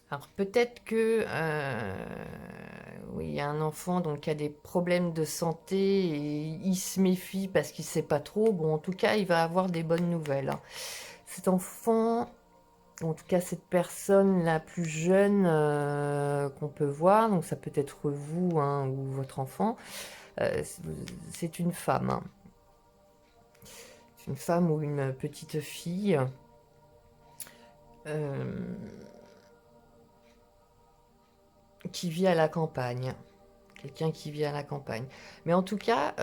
A: Alors peut-être que oui, il y a un enfant donc, qui a des problèmes de santé et il se méfie parce qu'il ne sait pas trop. Bon, en tout cas, il va avoir des bonnes nouvelles, hein. Cet enfant, en tout cas cette personne la plus jeune qu'on peut voir, donc ça peut être vous, hein, ou votre enfant, c'est une femme, hein. C'est une femme ou une petite fille. Euh, qui vit à la campagne. Quelqu'un qui vit à la campagne. Mais en tout cas,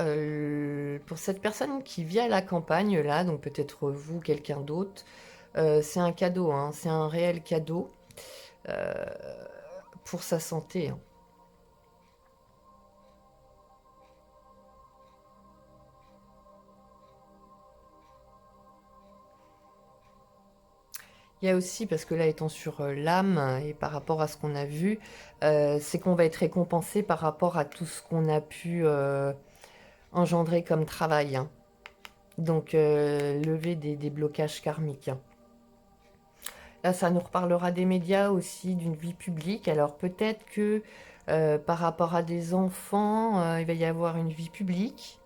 A: pour cette personne qui vit à la campagne, là, donc peut-être vous, quelqu'un d'autre, c'est un cadeau, hein, c'est un réel cadeau euh, pour sa santé, hein. Il y a aussi, parce que là, étant sur l'âme, et par rapport à ce qu'on a vu, c'est qu'on va être récompensé par rapport à tout ce qu'on a pu engendrer comme travail, hein. Donc, lever des blocages karmiques, hein. Là, ça nous reparlera des médias aussi, d'une vie publique. Alors peut-être que par rapport à des enfants, il va y avoir une vie publique.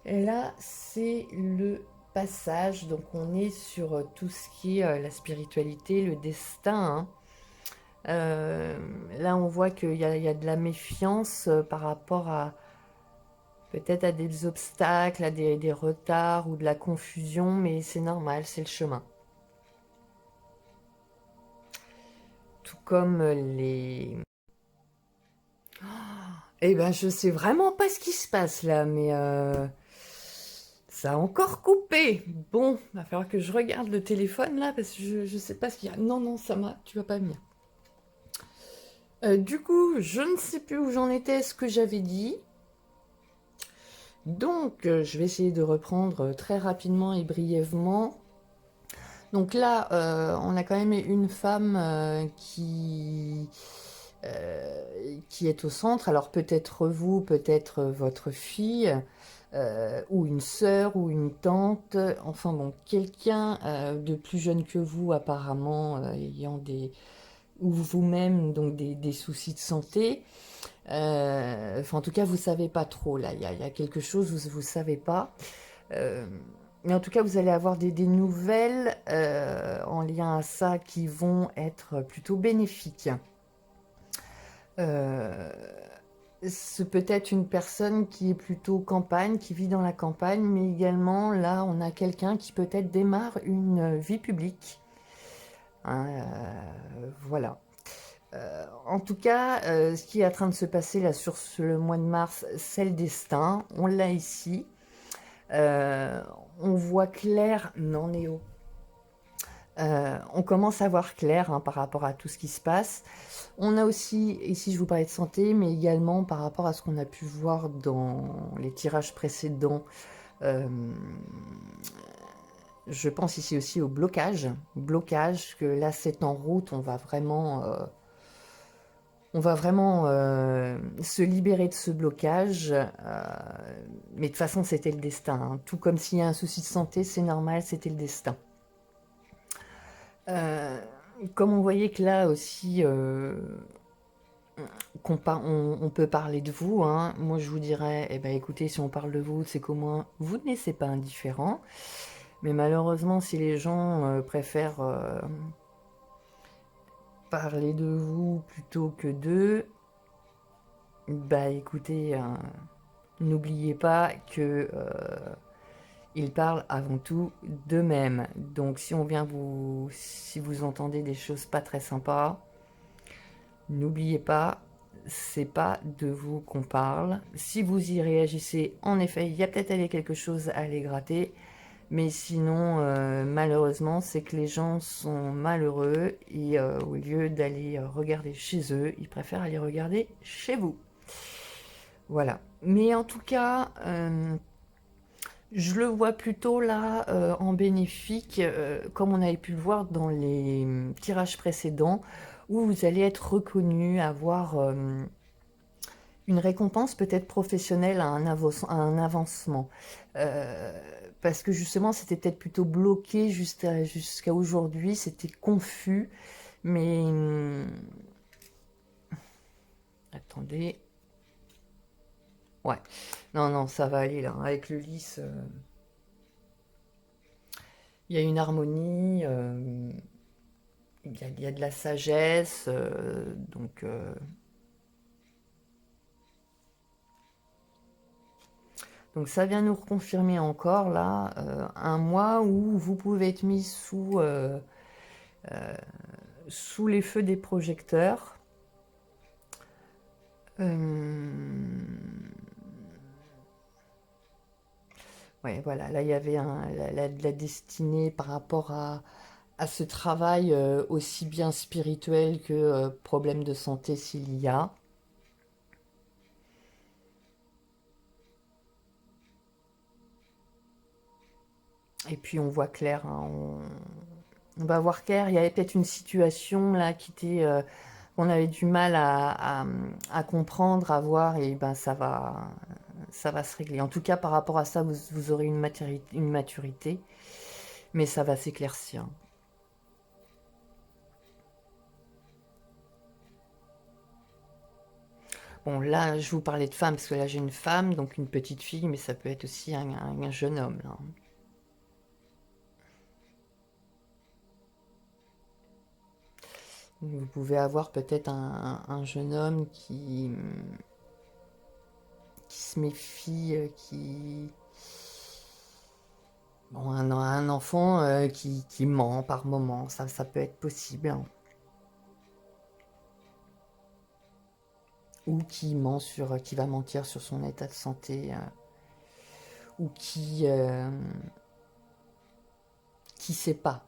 A: Et là, c'est le passage. Donc on est sur tout ce qui est la spiritualité, le destin, hein. Là, on voit qu'il y a de la méfiance par rapport à peut-être à des obstacles, à des retards ou de la confusion, mais c'est normal, c'est le chemin. Tout comme les... Eh ben, je sais vraiment pas ce qui se passe là, mais ça a encore coupé. Bon, va falloir que je regarde le téléphone là, parce que je sais pas ce qu'il y a. Non, non, tu vas pas venir. Du coup, je ne sais plus où j'en étais, ce que j'avais dit. Donc, je vais essayer de reprendre très rapidement et brièvement. Donc là, on a quand même une femme qui est au centre. Alors peut-être vous, peut-être votre fille, ou une sœur, ou une tante. Enfin bon, quelqu'un de plus jeune que vous apparemment, ayant ou vous-même donc des soucis de santé. Enfin, en tout cas, vous savez pas trop là. Il y a quelque chose, vous savez pas. Euh, mais en tout cas, vous allez avoir des nouvelles en lien à ça qui vont être plutôt bénéfiques. Euh, c'est peut-être une personne qui est plutôt campagne, qui vit dans la campagne, mais également là, on a quelqu'un qui peut-être démarre une vie publique. Hein, voilà. En tout cas, ce qui est en train de se passer là sur le mois de mars, c'est le destin. On l'a ici. Euh, on voit clair, non Néo. On commence à voir clair hein, par rapport à tout ce qui se passe. On a aussi, ici je vous parlais de santé, mais également par rapport à ce qu'on a pu voir dans les tirages précédents. euh, je pense ici aussi au blocage. Blocage, que là c'est en route, on va vraiment se libérer de ce blocage. Mais de toute façon, c'était le destin. Hein. Tout comme s'il y a un souci de santé, c'est normal, c'était le destin. Euh, Comme on voyait que là aussi, on peut parler de vous, hein. Moi je vous dirais, eh ben, écoutez, si on parle de vous, c'est qu'au moins vous ne laissez pas indifférent. Mais malheureusement, si les gens préfèrent parler de vous plutôt que d'eux, bah écoutez, n'oubliez pas que ils parlent avant tout d'eux-mêmes. Donc si vous entendez des choses pas très sympas, n'oubliez pas, c'est pas de vous qu'on parle. Si vous y réagissez, en effet, il y a peut-être quelque chose à aller gratter. Mais sinon, malheureusement, c'est que les gens sont malheureux et au lieu d'aller regarder chez eux, ils préfèrent aller regarder chez vous. Voilà. Mais en tout cas, je le vois plutôt là en bénéfique, comme on avait pu le voir dans les tirages précédents, où vous allez être reconnu, avoir une récompense peut-être professionnelle à un avancement. Euh, Parce que justement, c'était peut-être plutôt bloqué jusqu'à aujourd'hui, c'était confus, mais attendez, ouais, non, non, ça va aller là, avec le lys, il y a une harmonie, il y a de la sagesse, donc ça vient nous reconfirmer encore là un mois où vous pouvez être mis sous les feux des projecteurs. Ouais, voilà, là il y avait la destinée par rapport à ce travail aussi bien spirituel que problème de santé s'il y a. Et puis on voit clair, hein, on va voir clair. Il y avait peut-être une situation là qu'on avait du mal à comprendre, à voir, et ben ça va se régler. En tout cas, par rapport à ça, vous aurez une maturité, mais ça va s'éclaircir. Bon, là, je vous parlais de femme, parce que là, j'ai une femme, donc une petite fille, mais ça peut être aussi un jeune homme, là. Vous pouvez avoir peut-être un jeune homme qui se méfie, Bon, un enfant qui ment par moment, ça peut être possible. Hein. ou qui ment qui va mentir sur son état de santé, ou qui sait pas.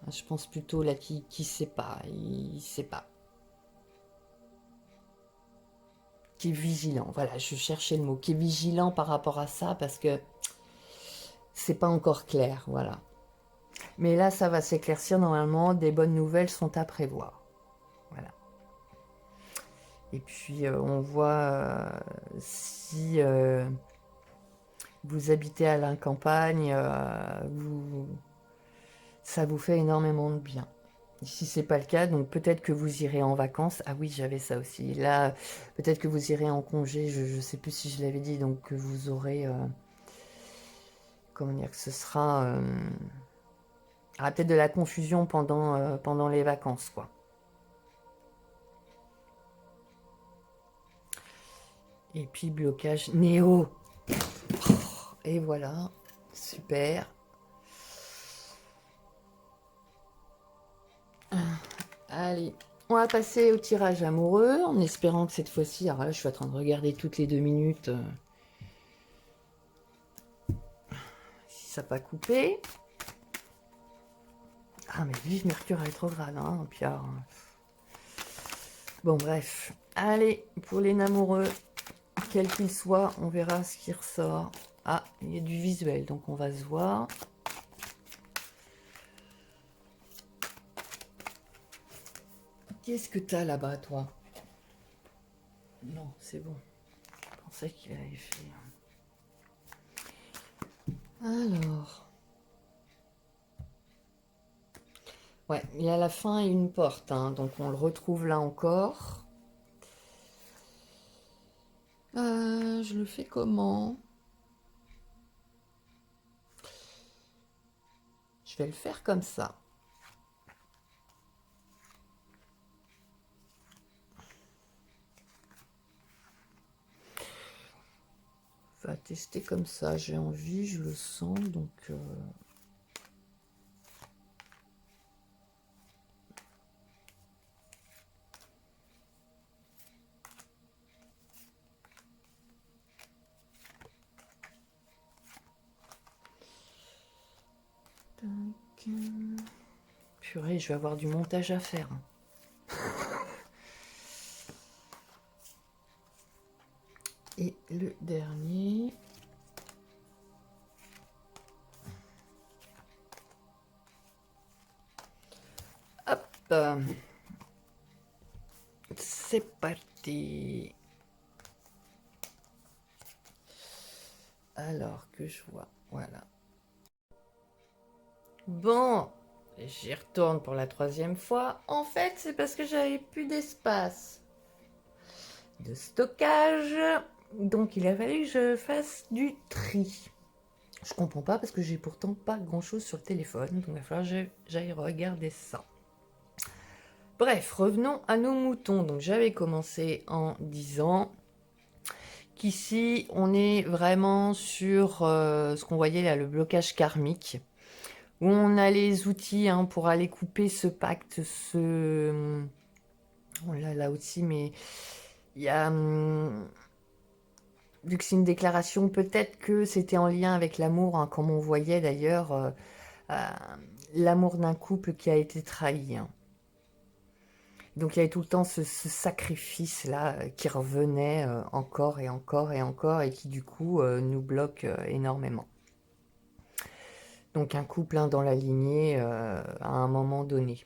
A: Je pense plutôt là qui sait pas, il sait pas. Qui est vigilant, voilà, je cherchais le mot, qui est vigilant par rapport à ça parce que c'est pas encore clair, voilà. Mais là, ça va s'éclaircir normalement, des bonnes nouvelles sont à prévoir. Voilà. Et puis, on voit si vous habitez à la campagne, ça vous fait énormément de bien. Si c'est pas le cas, donc peut-être que vous irez en vacances. Ah oui, j'avais ça aussi. Là, peut-être que vous irez en congé. Je sais plus si je l'avais dit. Donc que vous aurez, comment dire, que ce sera, peut-être de la confusion pendant les vacances, quoi. Et puis blocage Néo. Et voilà, super. Allez, on va passer au tirage amoureux en espérant que cette fois-ci, alors là je suis en train de regarder toutes les 2 minutes si ça n'a pas coupé. Ah mais vive Mercure rétrograde, hein, Pierre. Bon bref, allez, pour les amoureux, quel qu'il soit, on verra ce qui ressort. Ah, il y a du visuel, donc on va se voir. Qu'est-ce que t'as là-bas, toi? Non, c'est bon. Je pensais qu'il avait fait. Alors. Ouais, il y a la fin et une porte, hein, donc on le retrouve là encore. Je le fais comment? Je vais le faire comme ça. On va tester comme ça. J'ai envie, je le sens, donc... Tac. Purée, je vais avoir du montage à faire. Et le dernier... Hop. C'est parti. Alors que je vois, voilà. Bon, j'y retourne pour la 3e fois. En fait, c'est parce que j'avais plus d'espace de stockage. Donc, il a fallu que je fasse du tri. Je comprends pas parce que j'ai pourtant pas grand-chose sur le téléphone. Donc, il va falloir que j'aille regarder ça. Bref, revenons à nos moutons. Donc, j'avais commencé en disant qu'ici, on est vraiment sur ce qu'on voyait là, le blocage karmique, où on a les outils pour aller couper ce pacte, Oh là aussi, mais il y a... vu que c'est une déclaration, peut-être que c'était en lien avec l'amour, comme on voyait d'ailleurs, euh, l'amour d'un couple qui a été trahi. Donc il y avait tout le temps ce sacrifice-là qui revenait encore et encore et encore et qui du coup nous bloque énormément. Donc un couple dans la lignée à un moment donné.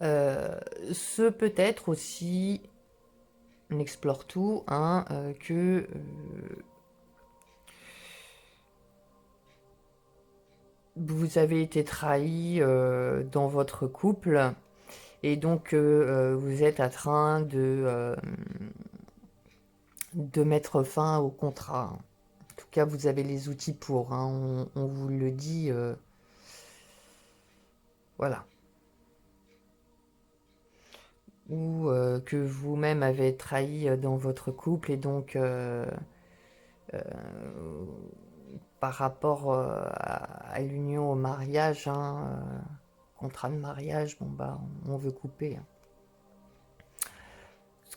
A: Ce peut être aussi, on explore tout, que vous avez été trahi dans votre couple et donc vous êtes en train de mettre fin au contrat. En tout cas, vous avez les outils pour, on vous le dit. Voilà. Ou que vous-même avez trahi dans votre couple et donc par rapport à l'union au mariage, contrat de mariage, bon bah on veut couper.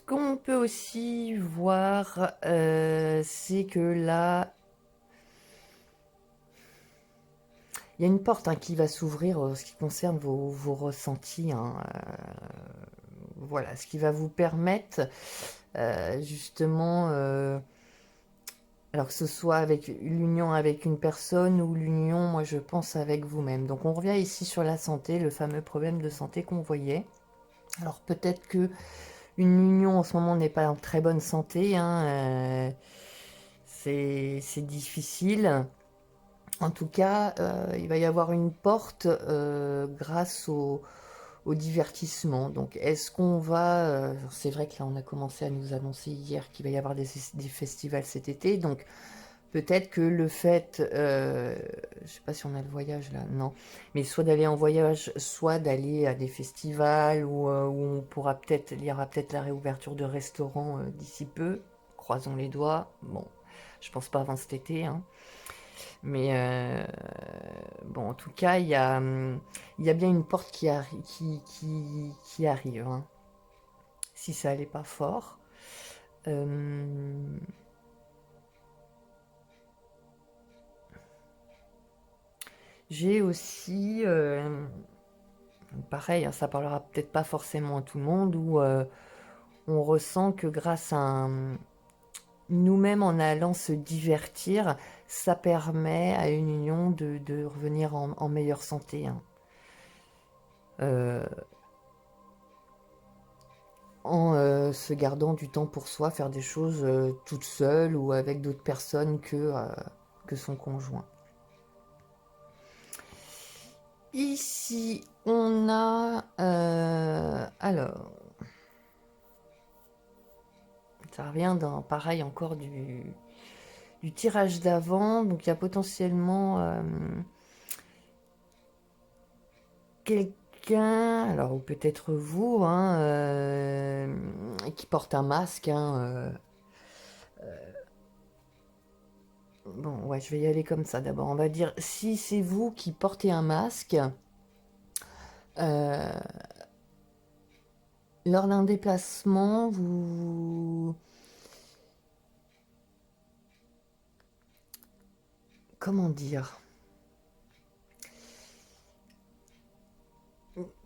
A: qu'on peut aussi voir, c'est que là, il y a une porte hein, qui va s'ouvrir en ce qui concerne vos ressentis. Hein, voilà, ce qui va vous permettre justement, alors que ce soit avec l'union avec une personne ou l'union, moi je pense, avec vous-même. Donc on revient ici sur la santé, le fameux problème de santé qu'on voyait. Alors peut-être que une union en ce moment n'est pas en très bonne santé, hein, c'est difficile. En tout cas, il va y avoir une porte grâce au divertissement. Donc, est-ce qu'on va... c'est vrai que là, on a commencé à nous annoncer hier qu'il va y avoir des festivals cet été. Donc, peut-être que le fait... je sais pas si on a le voyage là, non. Mais soit d'aller en voyage, soit d'aller à des festivals où on pourra peut-être... Il y aura peut-être la réouverture de restaurants d'ici peu. Croisons les doigts. Bon, je pense pas avant cet été, hein. Mais bon, en tout cas, il y a bien une porte qui arrive, hein, si ça allait pas fort. J'ai aussi, pareil, hein, ça parlera peut-être pas forcément à tout le monde, où on ressent que grâce à nous-mêmes, en allant se divertir, ça permet à une union de revenir en meilleure santé. Hein. En se gardant du temps pour soi, faire des choses toute seule ou avec d'autres personnes que son conjoint. Ici, on a... alors... Ça revient dans, pareil, encore du tirage d'avant. Donc, il y a potentiellement quelqu'un, alors ou peut-être vous, hein, qui porte un masque. Hein, bon, ouais, je vais y aller comme ça d'abord. On va dire, si c'est vous qui portez un masque, lors d'un déplacement, vous... Comment dire?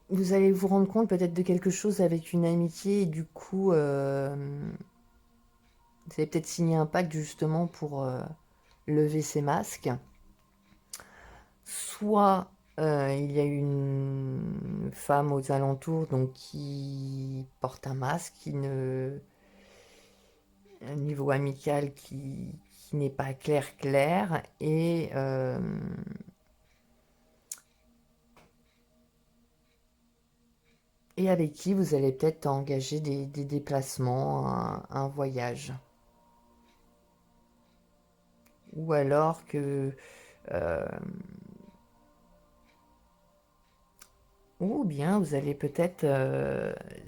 A: Vous allez vous rendre compte peut-être de quelque chose avec une amitié et du coup, vous allez peut-être signer un pacte justement pour lever ces masques. Soit il y a une femme aux alentours donc qui porte un masque, un niveau amical qui n'est pas clair et avec qui vous allez peut-être engager des déplacements, un voyage. Ou alors que... ou bien vous allez peut-être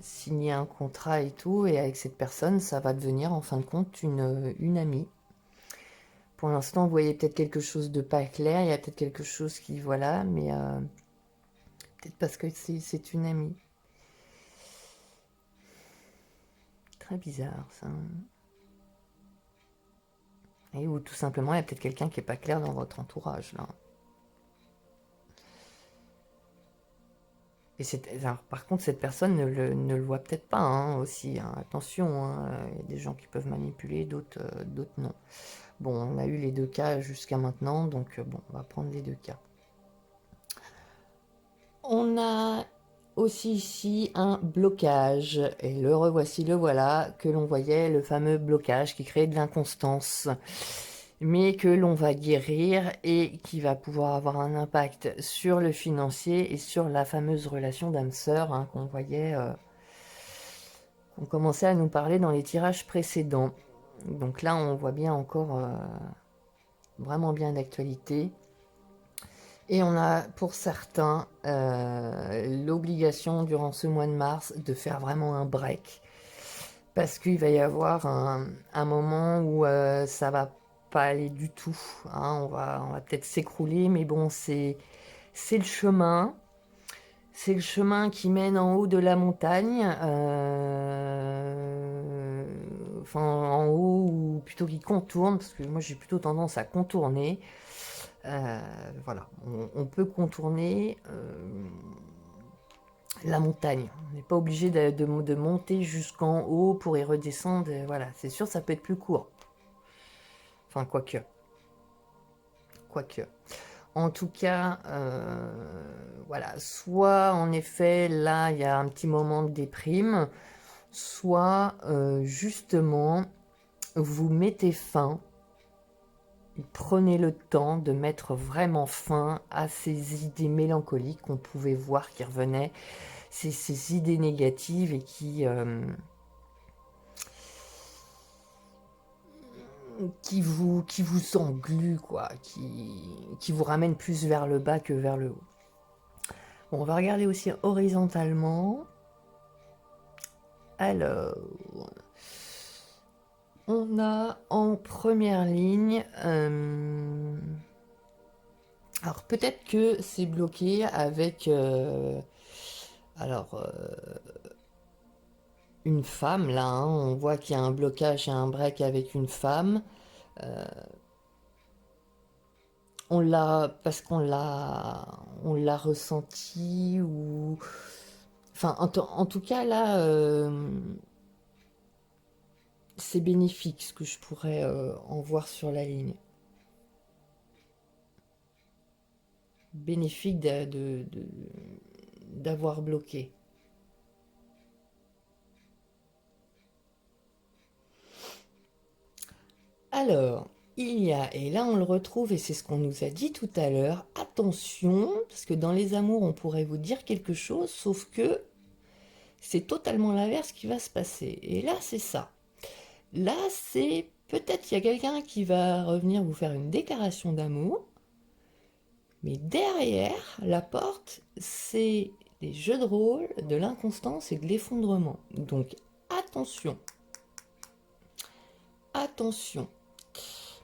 A: signer un contrat et tout, et avec cette personne, ça va devenir en fin de compte une amie. Pour l'instant, vous voyez peut-être quelque chose de pas clair, il y a peut-être quelque chose qui... Voilà, mais peut-être parce que c'est une amie. Très bizarre, ça. Et ou tout simplement, il y a peut-être quelqu'un qui n'est pas clair dans votre entourage, là. Et alors, par contre, cette personne ne le voit peut-être pas, hein, aussi. Hein. Attention, hein, il y a des gens qui peuvent manipuler, d'autres non. Bon, on a eu les deux cas jusqu'à maintenant, donc bon, on va prendre les deux cas. On a aussi ici un blocage, et le revoici, le voilà, que l'on voyait, le fameux blocage qui crée de l'inconstance, mais que l'on va guérir et qui va pouvoir avoir un impact sur le financier et sur la fameuse relation d'âme-sœur hein, qu'on voyait, qu'on commençait à nous parler dans les tirages précédents. Donc là, on voit bien encore vraiment bien d'actualité. Et on a pour certains l'obligation durant ce mois de mars de faire vraiment un break. Parce qu'il va y avoir un moment où ça va pas aller du tout. Hein. On va peut-être s'écrouler, mais bon, c'est le chemin. C'est le chemin qui mène en haut de la montagne. enfin en haut, ou plutôt qui contourne, parce que moi j'ai plutôt tendance à contourner. Voilà, on peut contourner la montagne. On n'est pas obligé de monter jusqu'en haut pour y redescendre. Voilà, c'est sûr, ça peut être plus court. Enfin, quoique. Quoique. En tout cas, voilà, soit en effet, là, il y a un petit moment de déprime, soit justement, vous mettez fin, prenez le temps de mettre vraiment fin à ces idées mélancoliques qu'on pouvait voir qui revenaient, ces idées négatives et qui vous engluent, quoi, qui vous ramènent plus vers le bas que vers le haut. Bon, on va regarder aussi horizontalement. Alors, on a en première ligne... alors, peut-être que c'est bloqué avec... une femme, là, hein, on voit qu'il y a un blocage et un break avec une femme. Parce on l'a ressenti, ou... Enfin, en tout cas, là, c'est bénéfique ce que je pourrais en voir sur la ligne. Bénéfique d'avoir bloqué. Alors, il y a, et là on le retrouve, et c'est ce qu'on nous a dit tout à l'heure, attention, parce que dans les amours on pourrait vous dire quelque chose, sauf que c'est totalement l'inverse qui va se passer. Et là c'est ça. Là c'est, peut-être il y a quelqu'un qui va revenir vous faire une déclaration d'amour, mais derrière la porte, c'est des jeux de rôle, de l'inconstance et de l'effondrement. Donc attention. Attention.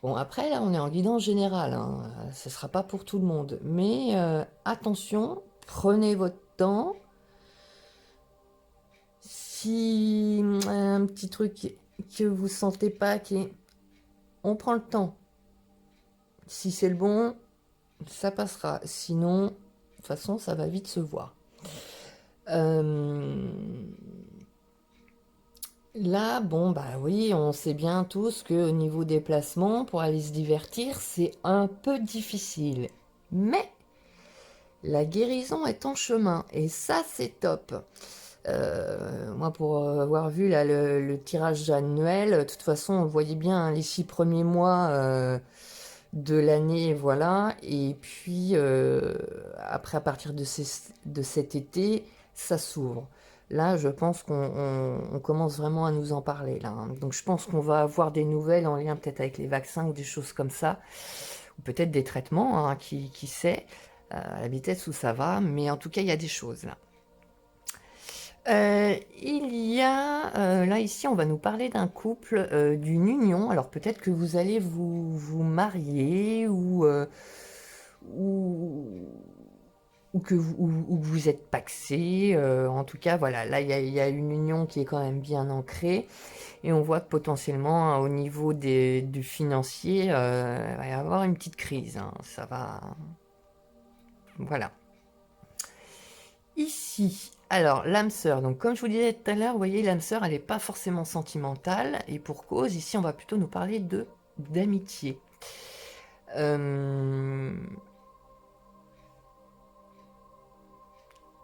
A: Bon, après, là, on est en guidance générale, hein. Ce ne sera pas pour tout le monde. Mais attention, prenez votre temps. Si un petit truc que vous sentez pas, on prend le temps. Si c'est le bon, ça passera. Sinon, de toute façon, ça va vite se voir. Là, bon, bah oui, on sait bien tous qu'au niveau des placements, pour aller se divertir, c'est un peu difficile. Mais la guérison est en chemin, et ça, c'est top. Moi, pour avoir vu là, le tirage annuel, de toute façon, on voyait bien, hein, les 6 premiers mois de l'année, voilà. Et puis, après, à partir de cet été, ça s'ouvre. Là, je pense qu'on commence vraiment à nous en parler, là, hein. Donc, je pense qu'on va avoir des nouvelles en lien peut-être avec les vaccins ou des choses comme ça, ou peut-être des traitements, hein, qui sait, à la vitesse où ça va. Mais en tout cas, il y a des choses, là. Il y a, là ici, on va nous parler d'un couple, d'une union. Alors peut-être que vous allez vous marier, ou, ou que vous êtes pacsé. En tout cas, voilà, là il y a une union qui est quand même bien ancrée. Et on voit que potentiellement, hein, au niveau du financier, il va y avoir une petite crise, hein. Ça va... Voilà. Ici, alors l'âme sœur, donc comme je vous disais tout à l'heure, vous voyez, l'âme sœur, elle n'est pas forcément sentimentale, et pour cause, ici on va plutôt nous parler d'amitié.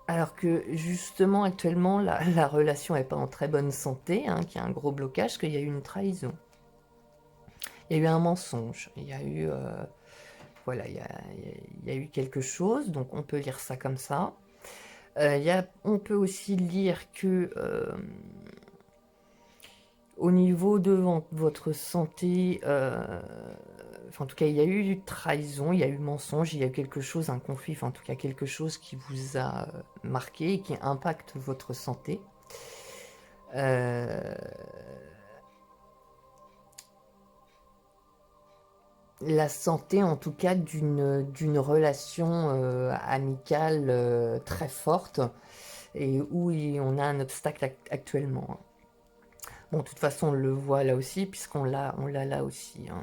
A: Alors que justement actuellement la relation n'est pas en très bonne santé, hein, qu'il y a un gros blocage, qu'il y a eu une trahison. Il y a eu un mensonge, il y a eu... voilà, il y a eu quelque chose, donc on peut lire ça comme ça. On peut aussi lire que au niveau de votre santé, enfin, en tout cas, il y a eu trahison, il y a eu mensonge, il y a eu quelque chose, un conflit, enfin, en tout cas, quelque chose qui vous a marqué et qui impacte votre santé. La santé, en tout cas, d'une relation amicale très forte, et où on a un obstacle actuellement. Bon, de toute façon, on le voit là aussi, puisqu'on l'a là aussi, hein.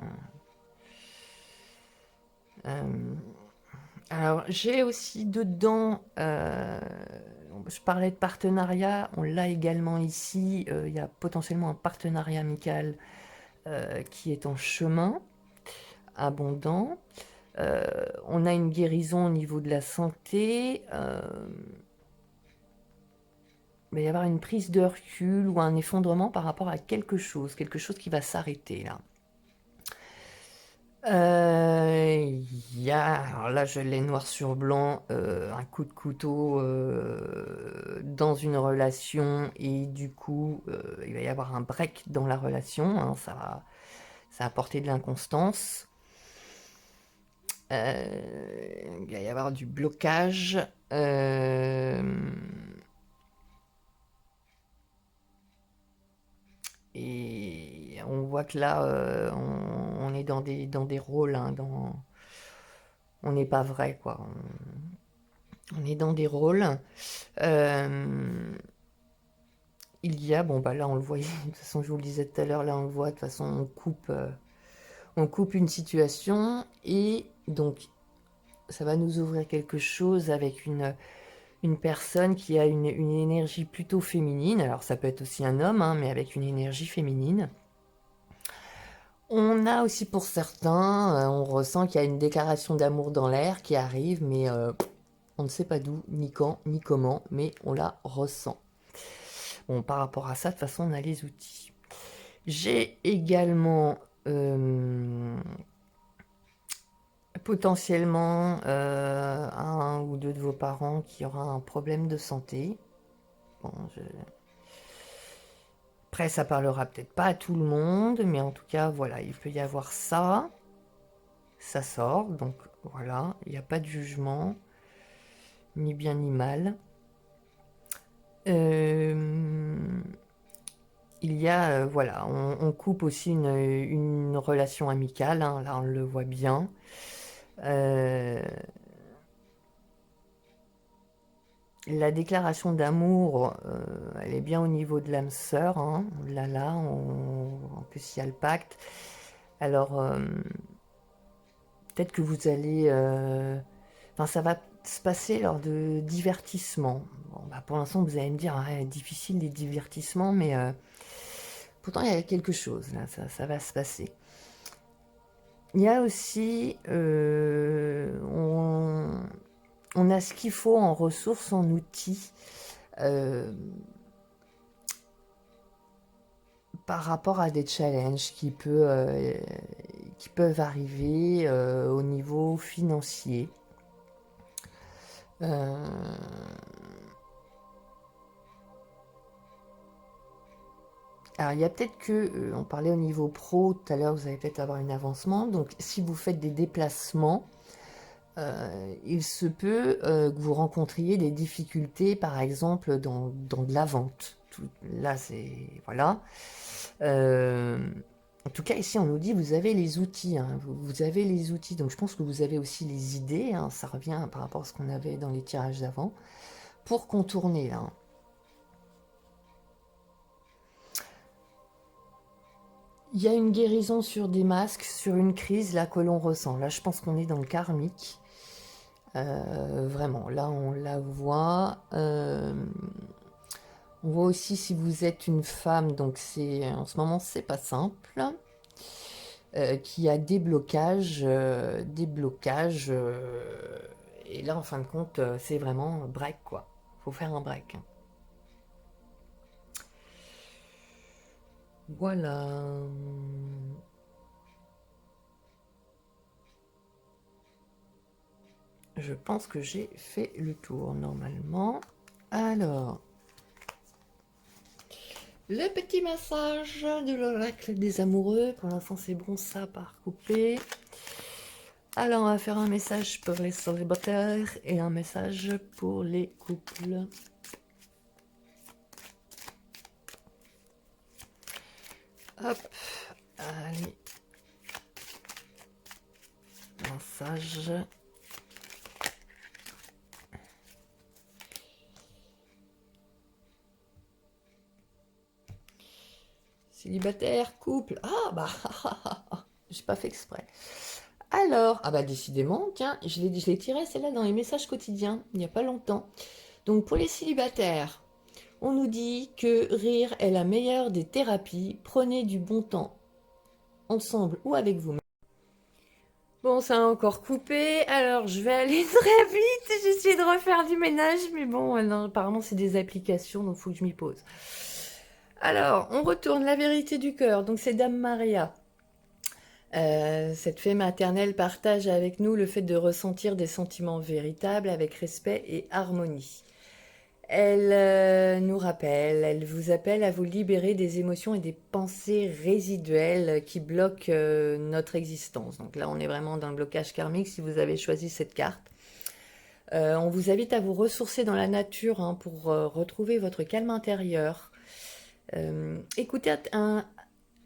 A: Alors, j'ai aussi dedans, je parlais de partenariat, on l'a également ici, il y a potentiellement un partenariat amical qui est en chemin, abondant. On a une guérison au niveau de la santé. Il va y avoir une prise de recul ou un effondrement par rapport à quelque chose qui va s'arrêter là. Alors là, je l'ai noir sur blanc, un coup de couteau dans une relation et du coup, il va y avoir un break dans la relation, hein, ça va apporter de l'inconstance. Il va y avoir du blocage. Et on voit que là, on est dans des rôles, hein, on n'est pas vrai, quoi. On est dans des rôles. Il y a, bon, bah là, on le voyait, de toute façon, je vous le disais tout à l'heure, là, on le voit, de toute façon, on coupe une situation, et donc, ça va nous ouvrir quelque chose avec une personne qui a une énergie plutôt féminine. Alors, ça peut être aussi un homme, hein, mais avec une énergie féminine. On a aussi pour certains, on ressent qu'il y a une déclaration d'amour dans l'air qui arrive, mais on ne sait pas d'où, ni quand, ni comment, mais on la ressent. Bon, par rapport à ça, de toute façon, on a les outils. J'ai également potentiellement un ou deux de vos parents qui aura un problème de santé. Bon, après, ça parlera peut-être pas à tout le monde, mais en tout cas, voilà, il peut y avoir ça. Ça sort, donc voilà, il n'y a pas de jugement, ni bien ni mal. Il y a, voilà, on coupe aussi une relation amicale, hein, là on le voit bien. La déclaration d'amour, elle est bien au niveau de l'âme sœur, hein. Là, en plus il y a le pacte. Alors, peut-être que vous allez... Enfin, ça va se passer lors de divertissements. Bon, bah, pour l'instant, vous allez me dire, ouais, difficile les divertissements, mais pourtant, il y a quelque chose, là, ça va se passer. Il y a aussi... on a ce qu'il faut en ressources, en outils, par rapport à des challenges qui peuvent arriver au niveau financier. Alors, il y a peut-être que, on parlait au niveau pro, tout à l'heure, vous allez peut-être avoir un avancement. Donc, si vous faites des déplacements, il se peut que vous rencontriez des difficultés, par exemple, dans de la vente. Là, c'est... Voilà. En tout cas, ici, on nous dit, vous avez les outils, hein, vous avez les outils. Donc, je pense que vous avez aussi les idées, hein, ça revient par rapport à ce qu'on avait dans les tirages d'avant, pour contourner, là. Il y a une guérison sur des masques, sur une crise, là, que l'on ressent. Là, je pense qu'on est dans le karmique. Vraiment, là, on la voit. On voit aussi si vous êtes une femme, donc c'est en ce moment, c'est pas simple. Qui a des blocages, et là, en fin de compte, c'est vraiment break, quoi. Faut faire un break. Voilà. Je pense que j'ai fait le tour, normalement. Alors, le petit massage de l'oracle des amoureux. Pour l'instant, c'est bon, ça par couper. Alors, on va faire un message pour les célibataires et un message pour les couples. Hop, allez. Massage. Célibataire, couple. Ah bah, j'ai pas fait exprès. Alors, ah bah décidément, tiens, je l'ai tiré celle-là dans les messages quotidiens, il n'y a pas longtemps. Donc pour les célibataires, on nous dit que rire est la meilleure des thérapies. Prenez du bon temps ensemble ou avec vous-même. Bon, ça a encore coupé, alors je vais aller très vite. J'essaie de refaire du ménage, mais bon, non, apparemment c'est des applications, donc il faut que je m'y pose. Alors, on retourne la vérité du cœur. Donc c'est Dame Maria. Cette fée maternelle partage avec nous le fait de ressentir des sentiments véritables avec respect et harmonie. Elle nous rappelle, elle vous appelle à vous libérer des émotions et des pensées résiduelles qui bloquent notre existence. Donc là, on est vraiment dans le blocage karmique si vous avez choisi cette carte. On vous invite à vous ressourcer dans la nature hein, pour retrouver votre calme intérieur. Écoutez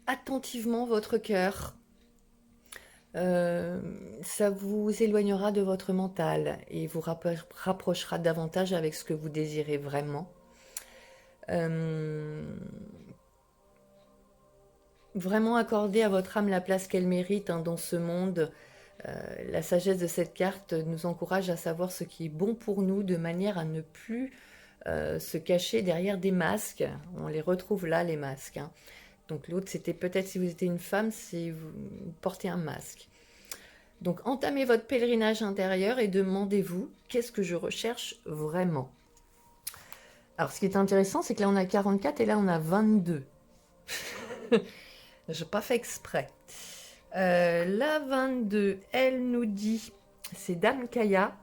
A: attentivement votre cœur. Ça vous éloignera de votre mental et vous rapprochera davantage avec ce que vous désirez vraiment. Vraiment accorder à votre âme la place qu'elle mérite hein, dans ce monde. La sagesse de cette carte nous encourage à savoir ce qui est bon pour nous de manière à ne plus se cacher derrière des masques. On les retrouve là, les masques. Hein. Donc l'autre, c'était peut-être si vous étiez une femme, si vous portez un masque. Donc entamez votre pèlerinage intérieur et demandez-vous, qu'est-ce que je recherche vraiment? Alors ce qui est intéressant, c'est que là on a 44 et là on a 22. Je n'ai pas fait exprès. La 22, elle nous dit, c'est Dame Kaya,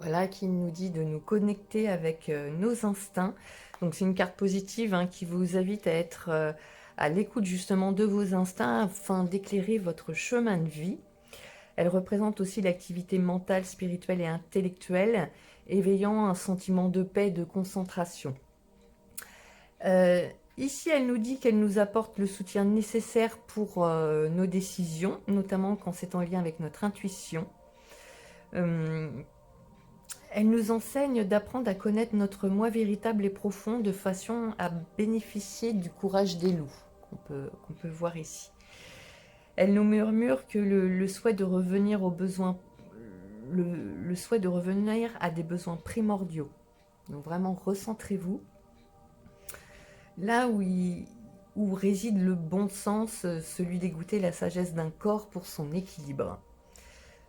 A: voilà, qui nous dit de nous connecter avec nos instincts. Donc c'est une carte positive hein, qui vous invite à être à l'écoute justement de vos instincts afin d'éclairer votre chemin de vie. Elle représente aussi l'activité mentale, spirituelle et intellectuelle, éveillant un sentiment de paix et de concentration. Ici, elle nous dit qu'elle nous apporte le soutien nécessaire pour nos décisions, notamment quand c'est en lien avec notre intuition. Elle nous enseigne d'apprendre à connaître notre moi véritable et profond de façon à bénéficier du courage des loups qu'on peut voir ici. Elle nous murmure que le souhait de revenir aux besoins, le souhait de revenir à des besoins primordiaux. Donc vraiment, recentrez-vous. Là où réside le bon sens, celui d'écouter la sagesse d'un corps pour son équilibre.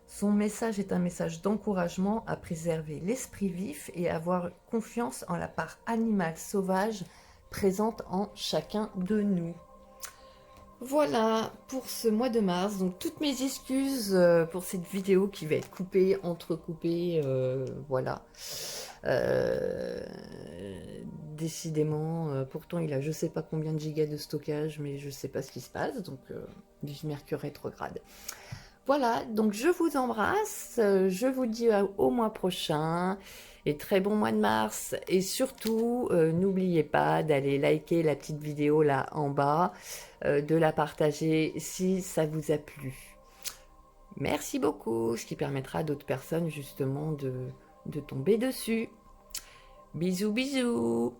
A: Son message est un message d'encouragement à préserver l'esprit vif et à avoir confiance en la part animale sauvage présente en chacun de nous. Voilà pour ce mois de mars, donc toutes mes excuses pour cette vidéo qui va être coupée, entrecoupée, voilà. Décidément, pourtant il a je sais pas combien de gigas de stockage, mais je sais pas ce qui se passe, donc vive Mercure rétrograde. Voilà, donc je vous embrasse, je vous dis au mois prochain, et très bon mois de mars, et surtout, n'oubliez pas d'aller liker la petite vidéo là en bas, de la partager si ça vous a plu. Merci beaucoup, ce qui permettra à d'autres personnes justement de tomber dessus. Bisous, bisous!